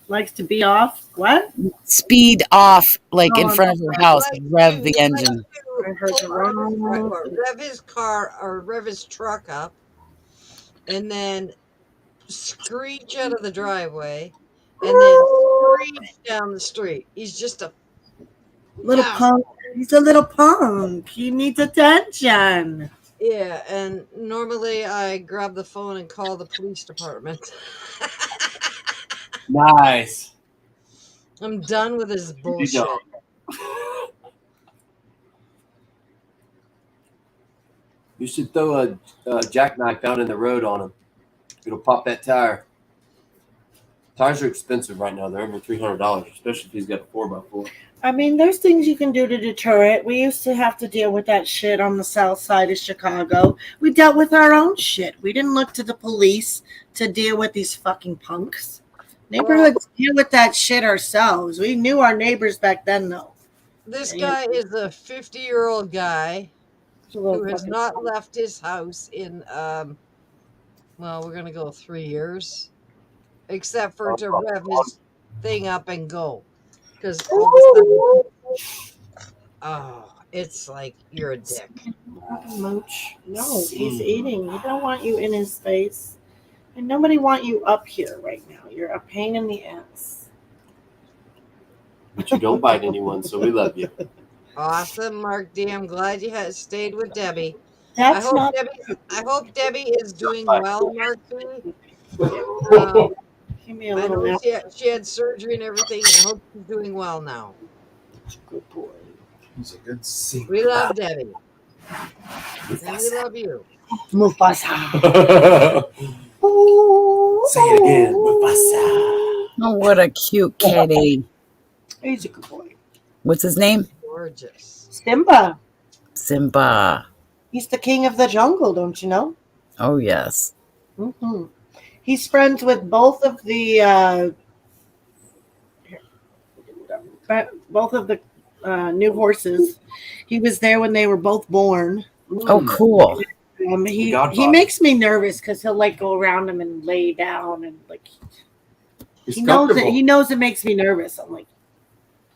Likes to be off. What? Speed off, like in Oh, front of her house, and rev the engine. I heard the wrong. Rev his car or rev his truck up and then screech out of the driveway and then screech down the street. He's just a Little Yeah. punk. He's a little punk. He needs attention. Yeah, and normally I grab the phone and call the police department. Nice. I'm done with his bullshit. You should throw a jackknife down in the road on him. It'll pop that tire. Tires are expensive right now. They're over $300, especially if he's got a 4x4. I mean, there's things you can do to deter it. We used to have to deal with that shit on the south side of Chicago. We dealt with our own shit. We didn't look to the police to deal with these fucking punks. Neighborhoods deal with that shit ourselves. We knew our neighbors back then, though. This guy is a 50-year-old guy who has not left his house in, well, we're going to go 3 years, except for to rev his thing up and go. Because all of a sudden, oh, it's like you're a dick. Mooch. No, he's eating. We don't want you in his face. And nobody want you up here right now. You're a pain in the ass. But you don't bite anyone, so we love you. Awesome, Mark D. I'm glad you had stayed with Debbie. That's I not. hope Debbie is doing well, Mark D. Give me a I little know nap. she had surgery and everything, and I hope she's doing well now. Good boy. He's a good singer. We love Debbie. And we love you. Mufasa. Say it again. Mufasa. Oh, what a cute kitty. He's a good boy. What's his name? Gorgeous. Simba. Simba. He's the king of the jungle, don't you know? Oh, yes. Mm-hmm. He's friends with both of the new horses. He was there when they were both born. Oh, cool. He makes me nervous because he'll like go around them and lay down and like He's he knows it. comfortable. He knows it makes me nervous. I'm like,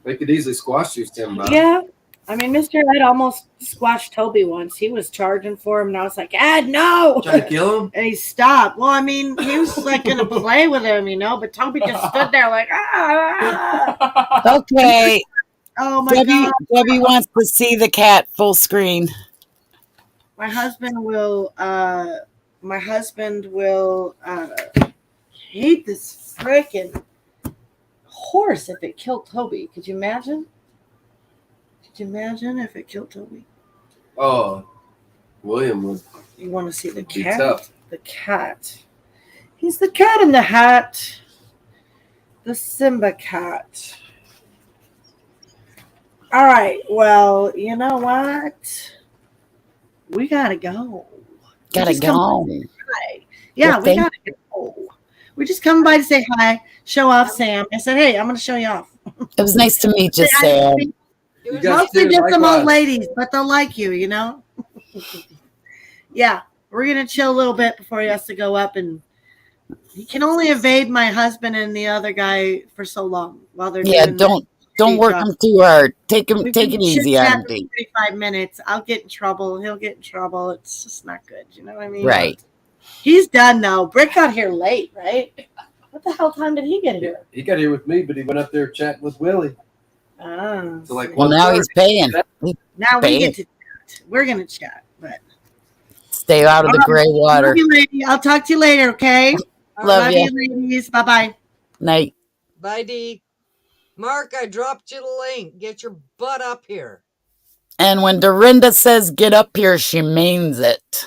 They could easily squash you, Simba. yeah. I mean, Mr. Ed almost squashed Toby once. He was charging for him, and I was like, Ed, no! Trying to kill him? And he stopped. Well, I mean, he was like going to play with him, but Toby just stood there like, ah. Okay. Oh, my Debbie, God. Debbie wants to see the cat full screen. My husband will hate this freaking horse if it killed Toby. Could you imagine? Could you imagine if it killed Toby? Oh, William would You want to see the be cat? tough. The cat. He's the cat in the hat. The Simba cat. All right. Well, you know what? We gotta go. Gotta Just come go. by to say hi. Yeah, Well, we thank- gotta go. We're just coming by to say hi, show off Sam. I said, hey, I'm gonna show you off. It was nice to meet you, Sam. It was You guys Mostly too, just some old likewise. ladies, but they'll like you, Yeah, we're gonna chill a little bit before he has to go up, and he can only evade my husband and the other guy for so long while they're Yeah, doing don't work him too hard. Take We it can easy chit-chat on for him. 45 minutes. I'll get in trouble. He'll get in trouble. It's just not good. You know what I mean? Right. He's done now. Brick got here late, right? What the hell time did he get here? He got here with me, but he went up there chatting with Willie. Ah, So, like, Well, now he's paying. now we Babe. get to chat. We're gonna chat, but Stay out of the gray water. love you, lady. I'll talk to you later, okay? Love ya. ladies. Bye bye. Night. Bye, D. Mark, I dropped you the link. Get your butt up here. And when Dorinda says get up here, she means it.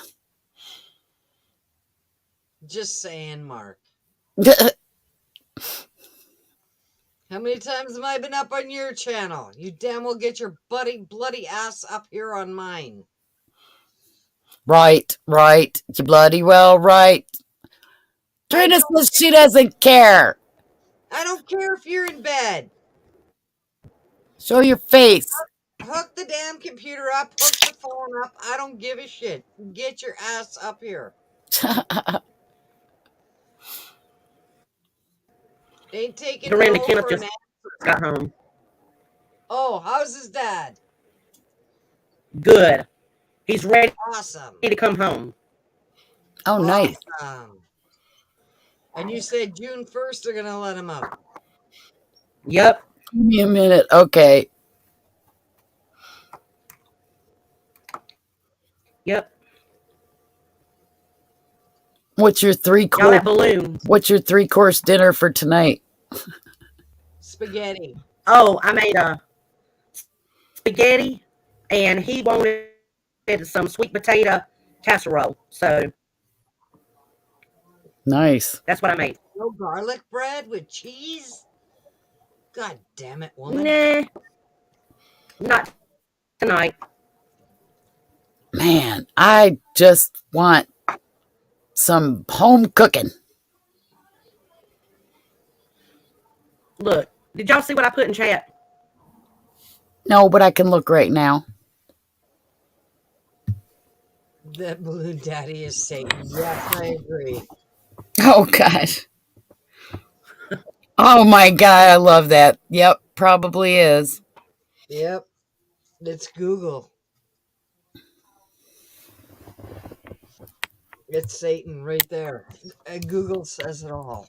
Just saying, Mark. How many times have I been up on your channel? You damn well get your bloody ass up here on mine. Right. You bloody well right. Dorinda says she doesn't care. I don't care if you're in bed. Show your face. Hook the damn computer up. Hook the phone up. I don't give a shit. Get your ass up here. Ain't taking Dorinda no Kenneth for just an got home. Oh, how's his dad? Good. He's ready Awesome. to come home. Oh, nice. Awesome. And you said June 1st they're going to let him out. Yep. Give me a minute. Okay. Yep. What's your Y'all have balloons. What's your 3-course dinner for tonight? Spaghetti. Oh, I made spaghetti, and he wanted some sweet potato casserole. So Nice. that's what I made. No garlic bread with cheese? God damn it, woman. Nah, not tonight. Man, I just want some home cooking. Look, did y'all see what I put in chat? No, but I can look right now. That balloon daddy is Satan. Yes, I agree. Oh, gosh. Oh, my God. I love that. Yep, probably is. Yep. It's Google. It's Satan right there. Google says it all.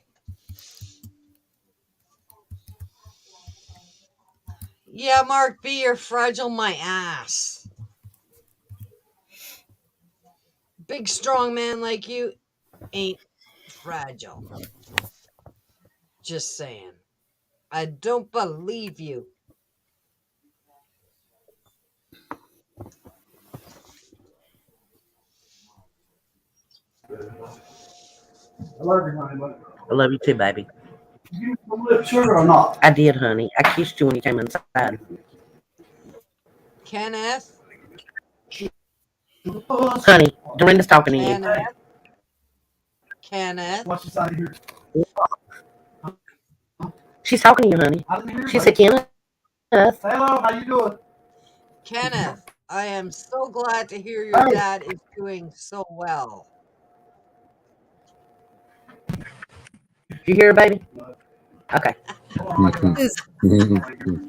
Yeah, Mark B, you're fragile my ass. Big strong man like you ain't fragile. Just saying. I don't believe you. I love you, honey. But I love you too, baby. you some lip sugar or not? I did, honey. I kissed you when you came inside. Kenneth? Honey, Dorinda's talking to you. Kenneth? Kenneth? What's inside here? She's talking to you, honey. I didn't hear She you. said, Kenneth. Hello, how you doing? Kenneth, I am so glad to hear your dad is doing so well. Did you hear her, baby? Okay.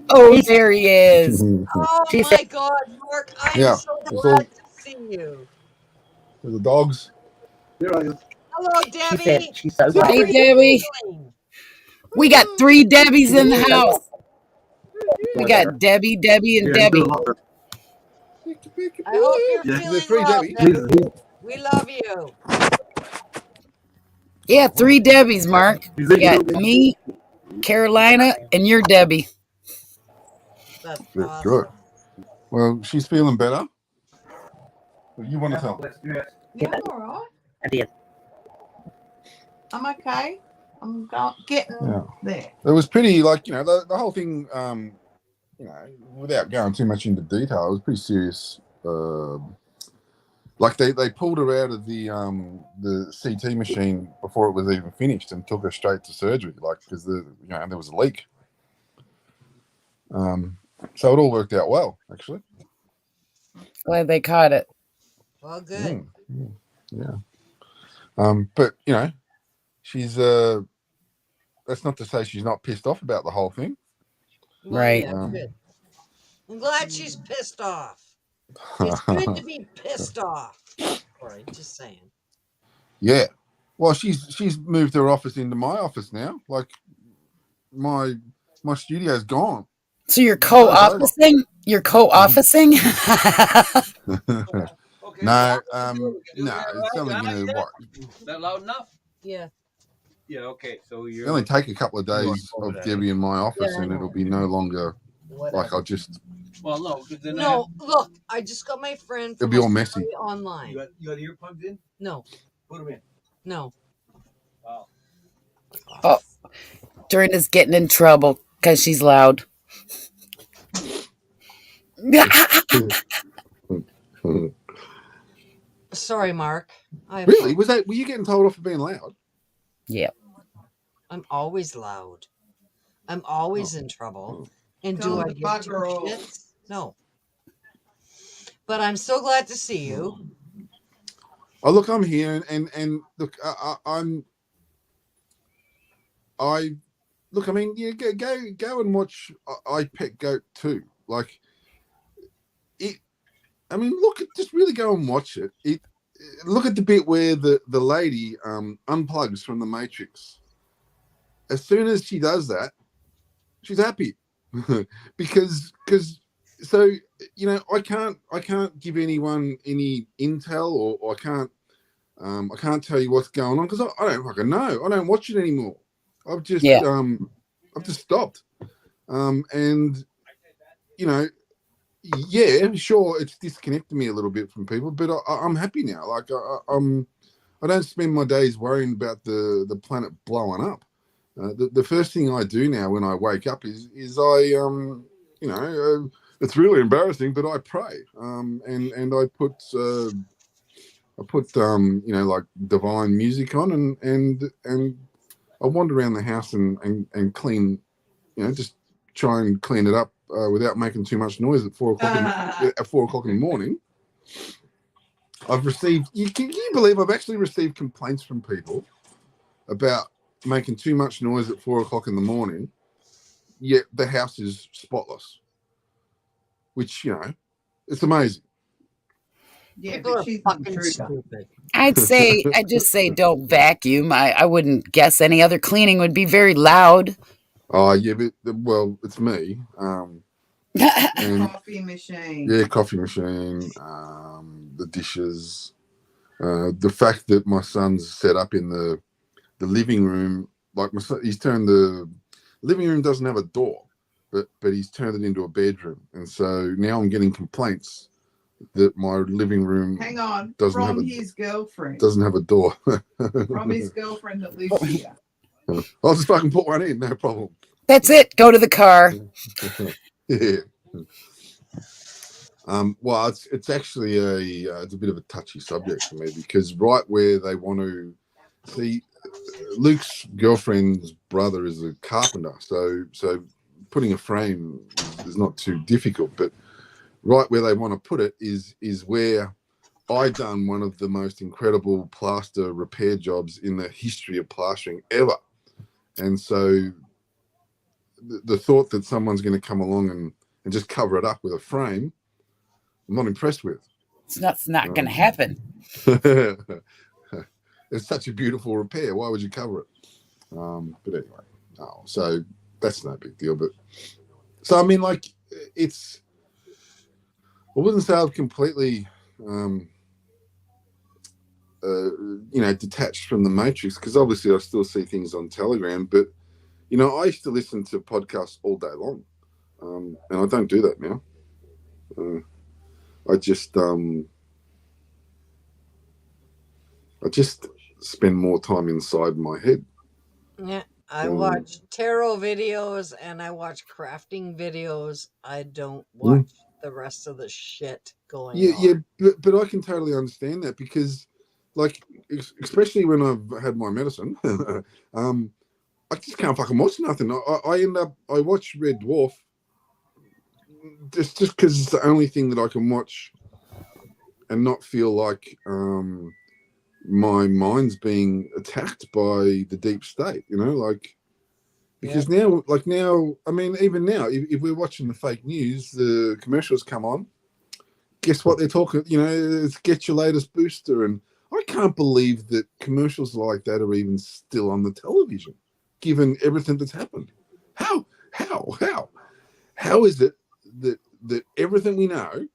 Oh, there he is. Oh She my said- God, Mark, I am Yeah, so it's glad to see you. The dogs. Here I am. Hello, She Debbie. said she's so How glad. Hey, are you Debbie. doing? We got 3 Debbies in the house. We got Debbie, Debbie, and Yeah, Debbie. you're doing a lot better. I hope you're Yeah. feeling Three well, Debbie. Debbie. We love you. Yeah, 3 Debbies, Mark. We got me, Carolina, and your Debbie. That's Good, awesome. good. Well, she's feeling better. Well, you want to tell? Yes. Yeah, I'm all right. I did. I'm okay. I'm getting Yeah. there. It was pretty, like, you know, the whole thing, you know, without going too much into detail, it was pretty serious. Like they pulled her out of the CT machine before it was even finished and took her straight to surgery, like, because there was a leak. So it all worked out well, actually. Glad they caught it. Well, good. Yeah. But you know, she's that's not to say she's not pissed off about the whole thing. Well, Right. Yeah, good. I'm glad she's pissed off. It's good to be pissed off. Corey, just saying. Yeah. Well, she's moved her office into my office now. Like my studio's gone. So you're co-officing? You're co-officing? No, it's only going to what? Is that loud enough? Yeah. Yeah, okay. So you're It'll only take a couple of days of Debbie in my office, Yeah, I and know. it'll be no longer Whatever. like I'll just. well, no, because then No, look, I just got my friend It'll from be all messy. Australia you online. got earplugs in. No, Put them in. no. Wow. Dorinda's getting in trouble because she's loud. Sorry, Mark. Really? Were you getting told off for being loud? Yeah. I'm always loud. I'm always in trouble. And do Tell I the give bug two girl. shits? No. But I'm so glad to see you. Oh, look, I'm here, and look, look. I mean, you go and watch I Pet Goat 2. Like it. I mean, just really go and watch it. Look at the bit where the lady unplugs from the Matrix. As soon as she does that, she's happy because so I can't give anyone any intel, or I can't tell you what's going on because I don't fucking know. I don't watch it anymore. I've just Yeah. I've just stopped. And yeah, sure, it's disconnected me a little bit from people, but I'm happy now. Like I don't spend my days worrying about the planet blowing up. The first thing I do now when I wake up is I it's really embarrassing, but I pray. And I put like divine music on, and I wander around the house and clean, just try and clean it up without making too much noise at 4 o'clock in the morning. I've received, can you believe I've actually received complaints from people about making too much noise at 4 o'clock in the morning, yet the house is spotless, which, it's amazing. Yeah, People but are she's fucking intruder. stupid. I'd just say don't vacuum. I wouldn't guess any other cleaning would be very loud. Oh, yeah, but, well, it's me. And Coffee machine. yeah, coffee machine, the dishes, the fact that my son's set up in the living room, like my son, he's turned the living room doesn't have a door, but he's turned it into a bedroom, and so now I'm getting complaints that my living room Hang on. doesn't From his girlfriend. doesn't have a door. From his girlfriend that lives here. I'll just fucking put one in, no problem. That's it. Go to the car. Yeah. Well, it's actually it's a bit of a touchy subject for me because right where they want to see, Luke's girlfriend's brother is a carpenter, so putting a frame is not too difficult. But right where they want to put it is where I done one of the most incredible plaster repair jobs in the history of plastering ever, and so the thought that someone's going to come along and just cover it up with a frame, I'm not impressed with. It's not going to happen. It's such a beautiful repair. Why would you cover it? But anyway, so that's no big deal. But so I mean, like, I wouldn't say I've completely, detached from the matrix because obviously I still see things on Telegram. But I used to listen to podcasts all day long, and I don't do that now. I just spend more time inside my head. Yeah, I watch tarot videos and I watch crafting videos. I don't watch the rest of the shit going on. Yeah, but I can totally understand that because, like, especially when I've had my medicine, I just can't fucking watch nothing. I watch Red Dwarf just because it's the only thing that I can watch and not feel like my mind's being attacked by the deep state, because now, I mean, even now, if we're watching the fake news, the commercials come on, guess what they're talking, it's get your latest booster. And I can't believe that commercials like that are even still on the television, given everything that's happened. How is it that everything we know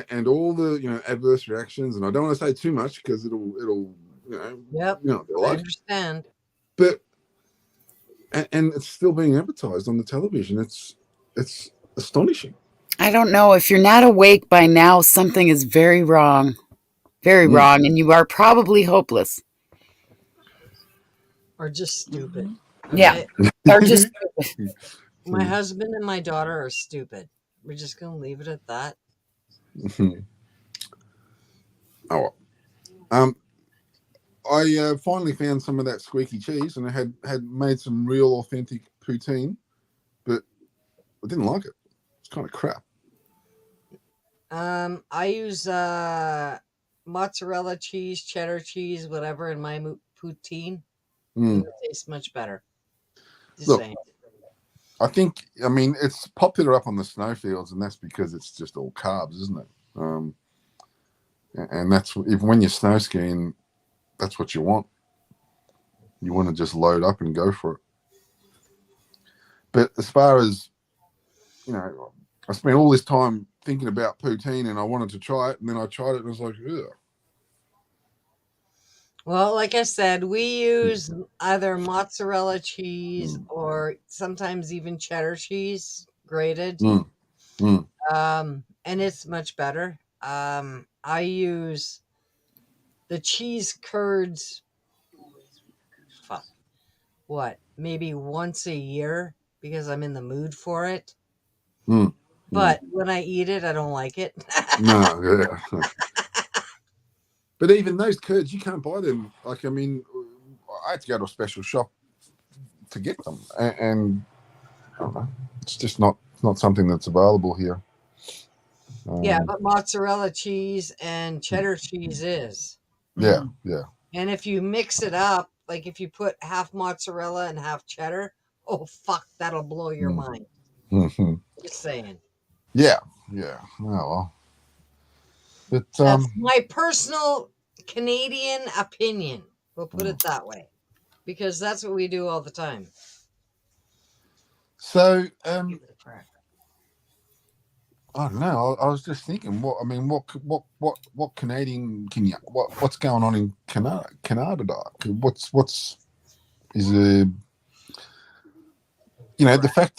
and all the adverse reactions, and I don't want to say too much because it'll Yep, I understand. But and it's still being advertised on the television. It's astonishing. I don't know. If you're not awake by now, something is very wrong. Very wrong, and you are probably hopeless. Or just stupid. Yeah. Or just stupid. My husband and my daughter are stupid. We're just going to leave it at that. I finally found some of that squeaky cheese, and I had made some real authentic poutine, but I didn't like it. It's kind of crap. I use mozzarella cheese, cheddar cheese, whatever in my poutine. It tastes much better. Just Look, saying. I think, it's popular up on the snowfields, and that's because it's just all carbs, isn't it? And that's even when you're snow skiing, that's what you want. You want to just load up and go for it. But as far as, I spent all this time thinking about poutine and I wanted to try it, and then I tried it and I was like, ugh. Well, like I said, we use either mozzarella cheese or sometimes even cheddar cheese grated. Mm, mm. And it's much better. I use the cheese curds, fuck, what, maybe once a year because I'm in the mood for it. Mm. But when I eat it, I don't like it. No, yeah. But even those curds, you can't buy them. Like, I mean, I had to go to a special shop to get them, and I don't know, it's just not something that's available here. Yeah, but mozzarella cheese and cheddar cheese is. Yeah, yeah. And if you mix it up, like if you put half mozzarella and half cheddar, oh fuck, that'll blow your mind. Mm-hmm. Just saying. Yeah, yeah. Oh well. But That's my personal Canadian opinion. We'll put it that way. Because that's what we do all the time. so I don't know. I was just thinking, what Canadian can you what's going on in Canada? What's is a the fact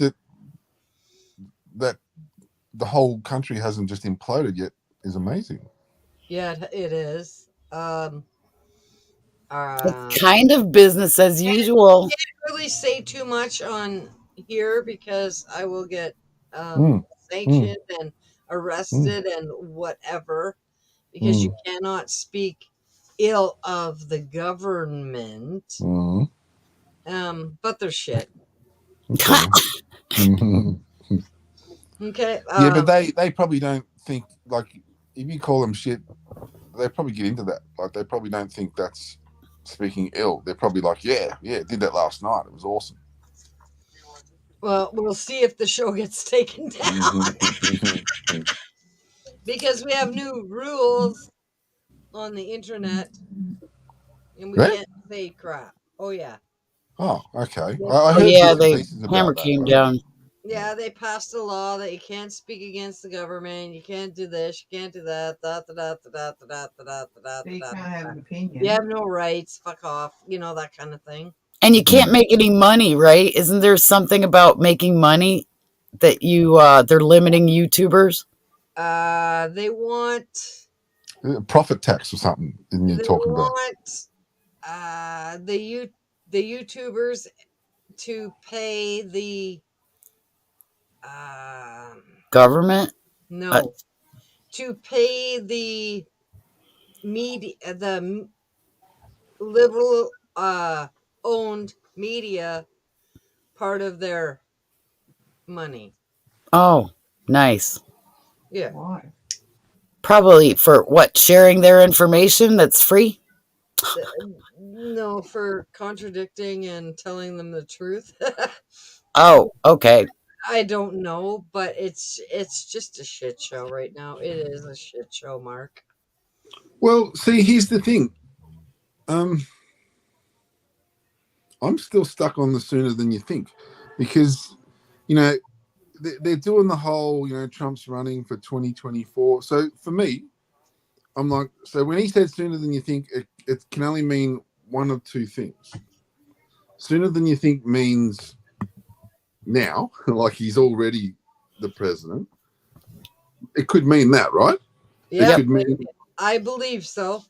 that the whole country hasn't just imploded yet is amazing. Yeah, it is. It's kind of business as usual. I can't really say too much on here because I will get sanctioned and arrested and whatever, because you cannot speak ill of the government. But they're shit. Okay. Yeah, but they probably don't think, like, if you call them shit, they probably get into that. Like, they probably don't think that's speaking ill. They're probably like, yeah, did that last night. It was awesome. Well, we'll see if the show gets taken down. Because we have new rules on the internet and we can't say crap. Oh, yeah. Oh, okay. I heard bits and the pieces about hammer that, came right? down. Yeah, they passed a law that you can't speak against the government. You can't do this. You can't do that. So you can't have an opinion. You have no rights. Fuck off. You know, that kind of thing. And you can't make any money, right? Isn't there something about making money that they're limiting YouTubers? They want Profit tax or something. And you're talking about the YouTubers to pay the government? No, to pay the media, the liberal owned media part of their money. Oh, nice. Yeah. Why? Probably for what? Sharing their information that's free? No, for contradicting and telling them the truth. Oh, okay. I don't know, but it's just a shit show right now. It is a shit show, Mark. Well, see, here's the thing. I'm still stuck on the sooner than you think, because, they're doing the whole, Trump's running for 2024. So for me, I'm like, so when he said sooner than you think, it can only mean one of two things. Sooner than you think means now, like he's already the president. It could mean that, right? Yeah, it could mean, I believe so.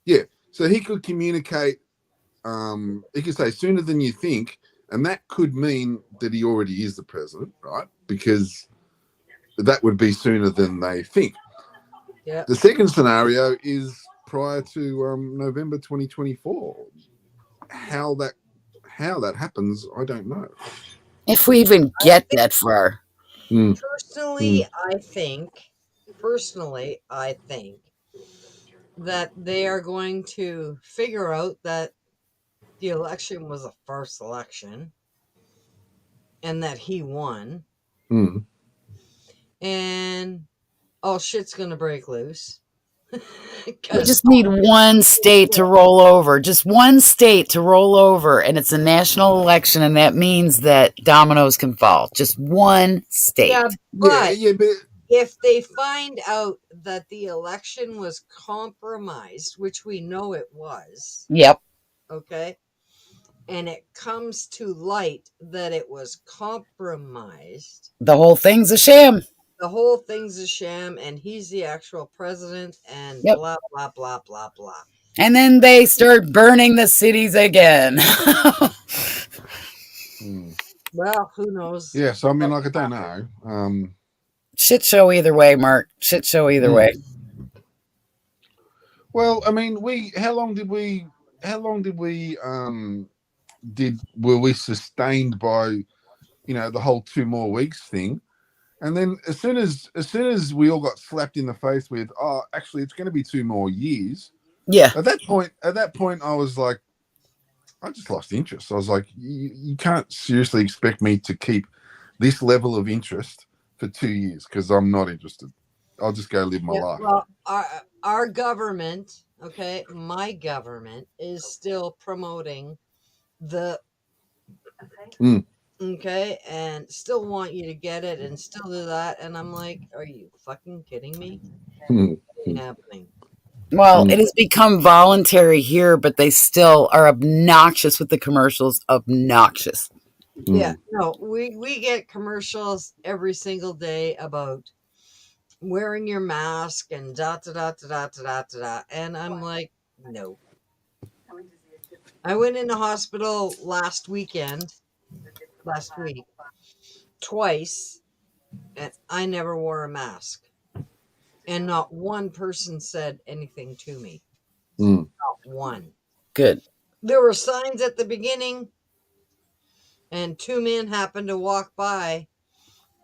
Yeah, so he could communicate. He could say sooner than you think, and that could mean that he already is the president, right? Because that would be sooner than they think. Yeah. The second scenario is prior to November 2024. How that happens, I don't know. If we even get that far. Personally, I think that they are going to figure out that the election was a farce election and that he won. And all shit's going to break loose. We 'Cause- just need one state to roll over. Just one state to roll over, and it's a national election, and that means that dominoes can fall. Just one state. yeah, Yeah, but yeah, but if they find out that the election was compromised, which we know it was, Yep. okay, and it comes to light that it was compromised, The whole thing's a sham. the whole thing's a sham, and he's the actual president, and Yep. blah, blah, blah, blah, blah. And then they start burning the cities again. Well, who knows? yeah. So I mean, like, I don't know. Shit show either way, Mark. Shit show either way. Well, I mean, were we sustained by, you know, the whole 2 more weeks thing? And then as soon as we all got slapped in the face with, oh, actually, it's going to be 2 more years. Yeah. At that point, I was like, I just lost interest. I was like, you can't seriously expect me to keep this level of interest for 2 years, because I'm not interested. I'll just go live my life. Well, our government, okay, my government is still promoting the okay, and still want you to get it and still do that, and I'm like, are you fucking kidding me? It ain't happening. Well, it has become voluntary here, but they still are obnoxious with the commercials. Obnoxious. Yeah, no, we get commercials every single day about wearing your mask and da da da da da da da da, and I'm like, no. I went in the hospital last week, twice, and I never wore a mask, and not one person said anything to me. Not one. Good. There were signs at the beginning, and 2 men happened to walk by,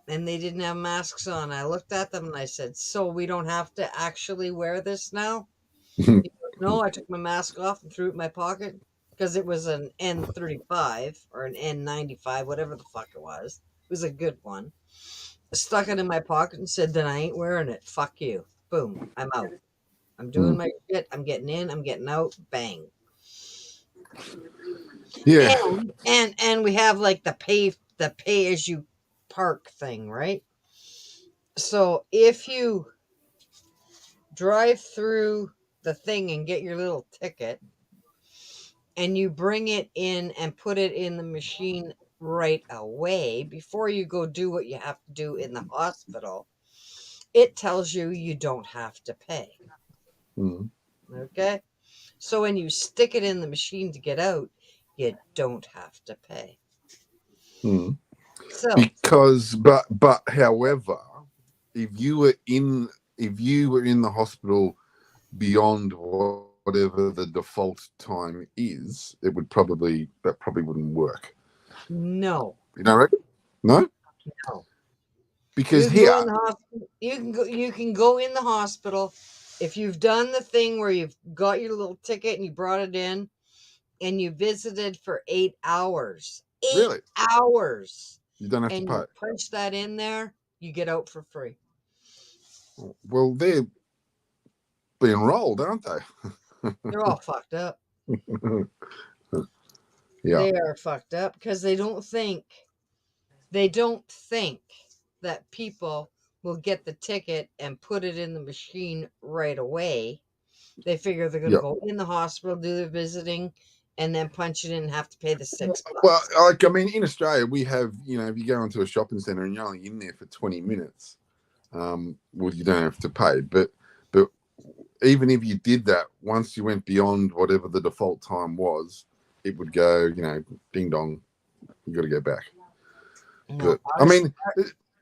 and they didn't have masks on. I looked at them and I said, so we don't have to actually wear this now? He goes, no, I took my mask off and threw it in my pocket, because it was an N35 or an N95, whatever the fuck it was. It was a good one. I stuck it in my pocket and said, then I ain't wearing it. Fuck you. Boom. I'm out. I'm doing my shit. I'm getting in. I'm getting out. Bang. Yeah. And we have like the pay as you park thing, right? So if you drive through the thing and get your little ticket, and you bring it in and put it in the machine right away before you go do what you have to do in the hospital, it tells you you don't have to pay. Okay? So when you stick it in the machine to get out, you don't have to pay. So Because, but however, if you were in the hospital beyond whatever the default time is, that probably wouldn't work. no. You don't reckon? No? No. Because You can go here, in the hospital- you can go in the hospital if you've done the thing where you've got your little ticket and you brought it in and you visited for 8 hours. 8 Really? hours. you don't have And to you pay. punch that in there, you get out for free. Well, they're being rolled, aren't they? They're all fucked up. Yeah. They are fucked up because they don't think that people will get the ticket and put it in the machine right away. They figure they're going to Yep. go in the hospital, do their visiting, and then punch it in and have to pay the $6. Well, like, I mean, in Australia, we have, you know, if you go into a shopping centre and you're only in there for 20 minutes, well, you don't have to pay. But even if you did that, once you went beyond whatever the default time was, it would go, you know, ding dong, you got to go back. No, But I mean,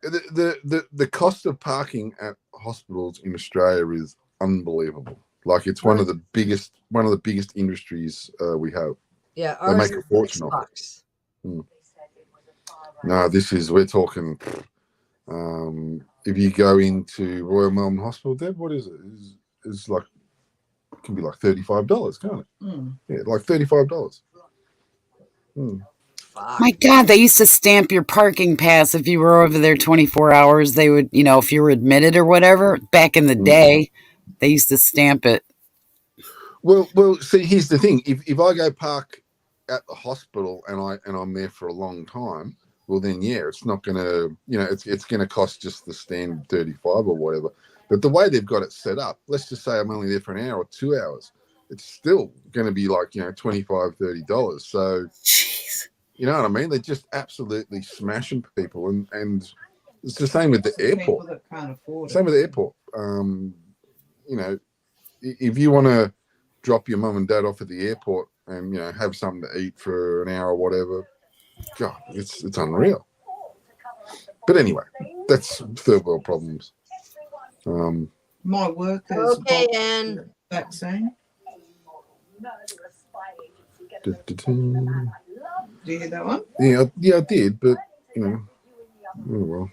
the cost of parking at hospitals in Australia is unbelievable. Like, it's one of the biggest industries we have. yeah, They ours make is a fortune off it. $6. No, we're talking. If you go into Royal Melbourne Hospital, Deb, what is it? It's like, it can be like $35, can't it? Yeah, like $35. Fuck. My God, they used to stamp your parking pass if you were over there 24 hours. They would, you know, if you were admitted or whatever back in the day. They used to stamp it. Well. See, here's the thing: if I go park at the hospital and I'm there for a long time, well then yeah, it's not gonna, it's gonna cost just the standard 35 or whatever. But the way they've got it set up, let's just say I'm only there for an hour or 2 hours, it's still going to be like $25, $30. So Jeez. you know what I mean? They're just absolutely smashing people, and it's the same with the Some people airport. that can't afford it. Same with the airport. If you want to drop your mum and dad off at the airport and have something to eat for an hour or whatever, God, it's unreal. But anyway, that's third world problems. My workers Okay, got and the vaccine. Du- du- du. Do you hear that one? Yeah, I did, but oh well.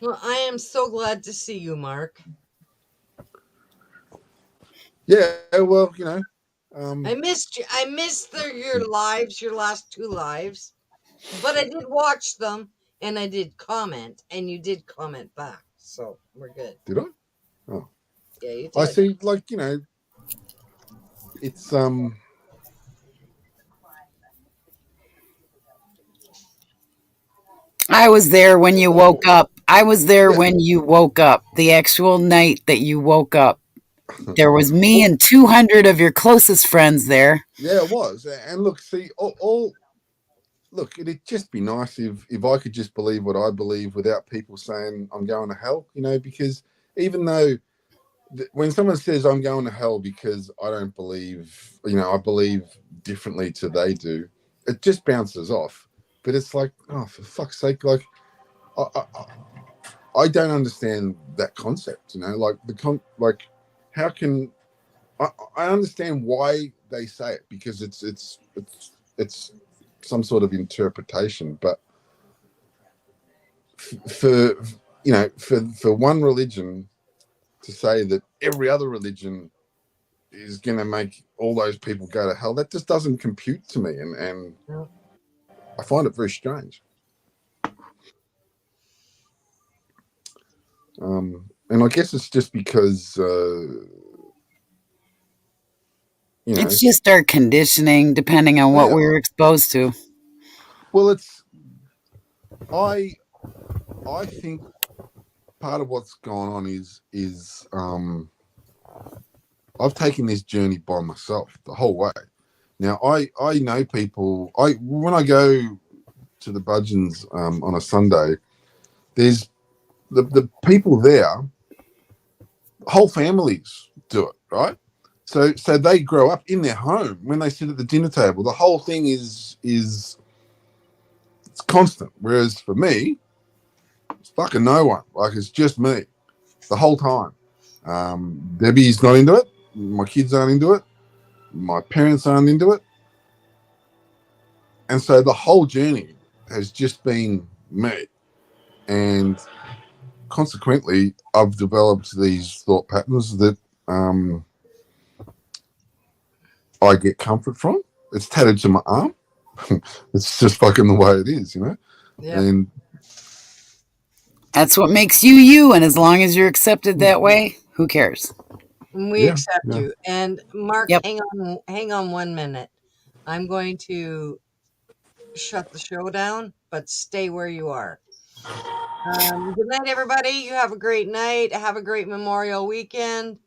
well, I am so glad to see you, Mark. Yeah, well, I missed you. I missed your lives, your last 2 lives, but I did watch them and I did comment, and you did comment back, so we're good. did I? Oh, Yeah, you did. I see. Like it's I was there when you woke up. I was there when you woke up. The actual night that you woke up. There was me and 200 of your closest friends there. Yeah, it was. And look, see, look, it'd just be nice if I could just believe what I believe without people saying I'm going to hell, because even though when someone says I'm going to hell because I don't believe, I believe differently to they do, it just bounces off. But it's like, oh, for fuck's sake, like, I don't understand that concept, like how can I understand why they say it, because it's some sort of interpretation, but for one religion to say that every other religion is going to make all those people go to hell, that just doesn't compute to me, and I find it very strange. And I guess it's just because It's just our conditioning, depending on what we were exposed to. well, I think part of what's going on is I've taken this journey by myself the whole way. Now I know people. When I go to the Budgeons on a Sunday, there's the people there. Whole families do it, right? So they grow up in their home. When they sit at the dinner table, the whole thing is it's constant. Whereas for me, it's fucking no one. Like, it's just me the whole time. Debbie's not into it. My kids aren't into it. My parents aren't into it. And so the whole journey has just been me. And consequently, I've developed these thought patterns that I get comfort from. It's tattooed to my arm. It's just fucking the way it is, Yeah. And That's what makes you you, and as long as you're accepted that way, who cares? We accept yeah. you. And Mark, Yep. hang on 1 minute. I'm going to shut the show down, but stay where you are. Good night, everybody. You have a great night. Have a great Memorial weekend.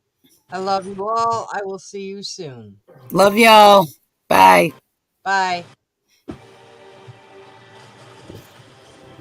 I love you all. I will see you soon. Love y'all. Bye. Bye.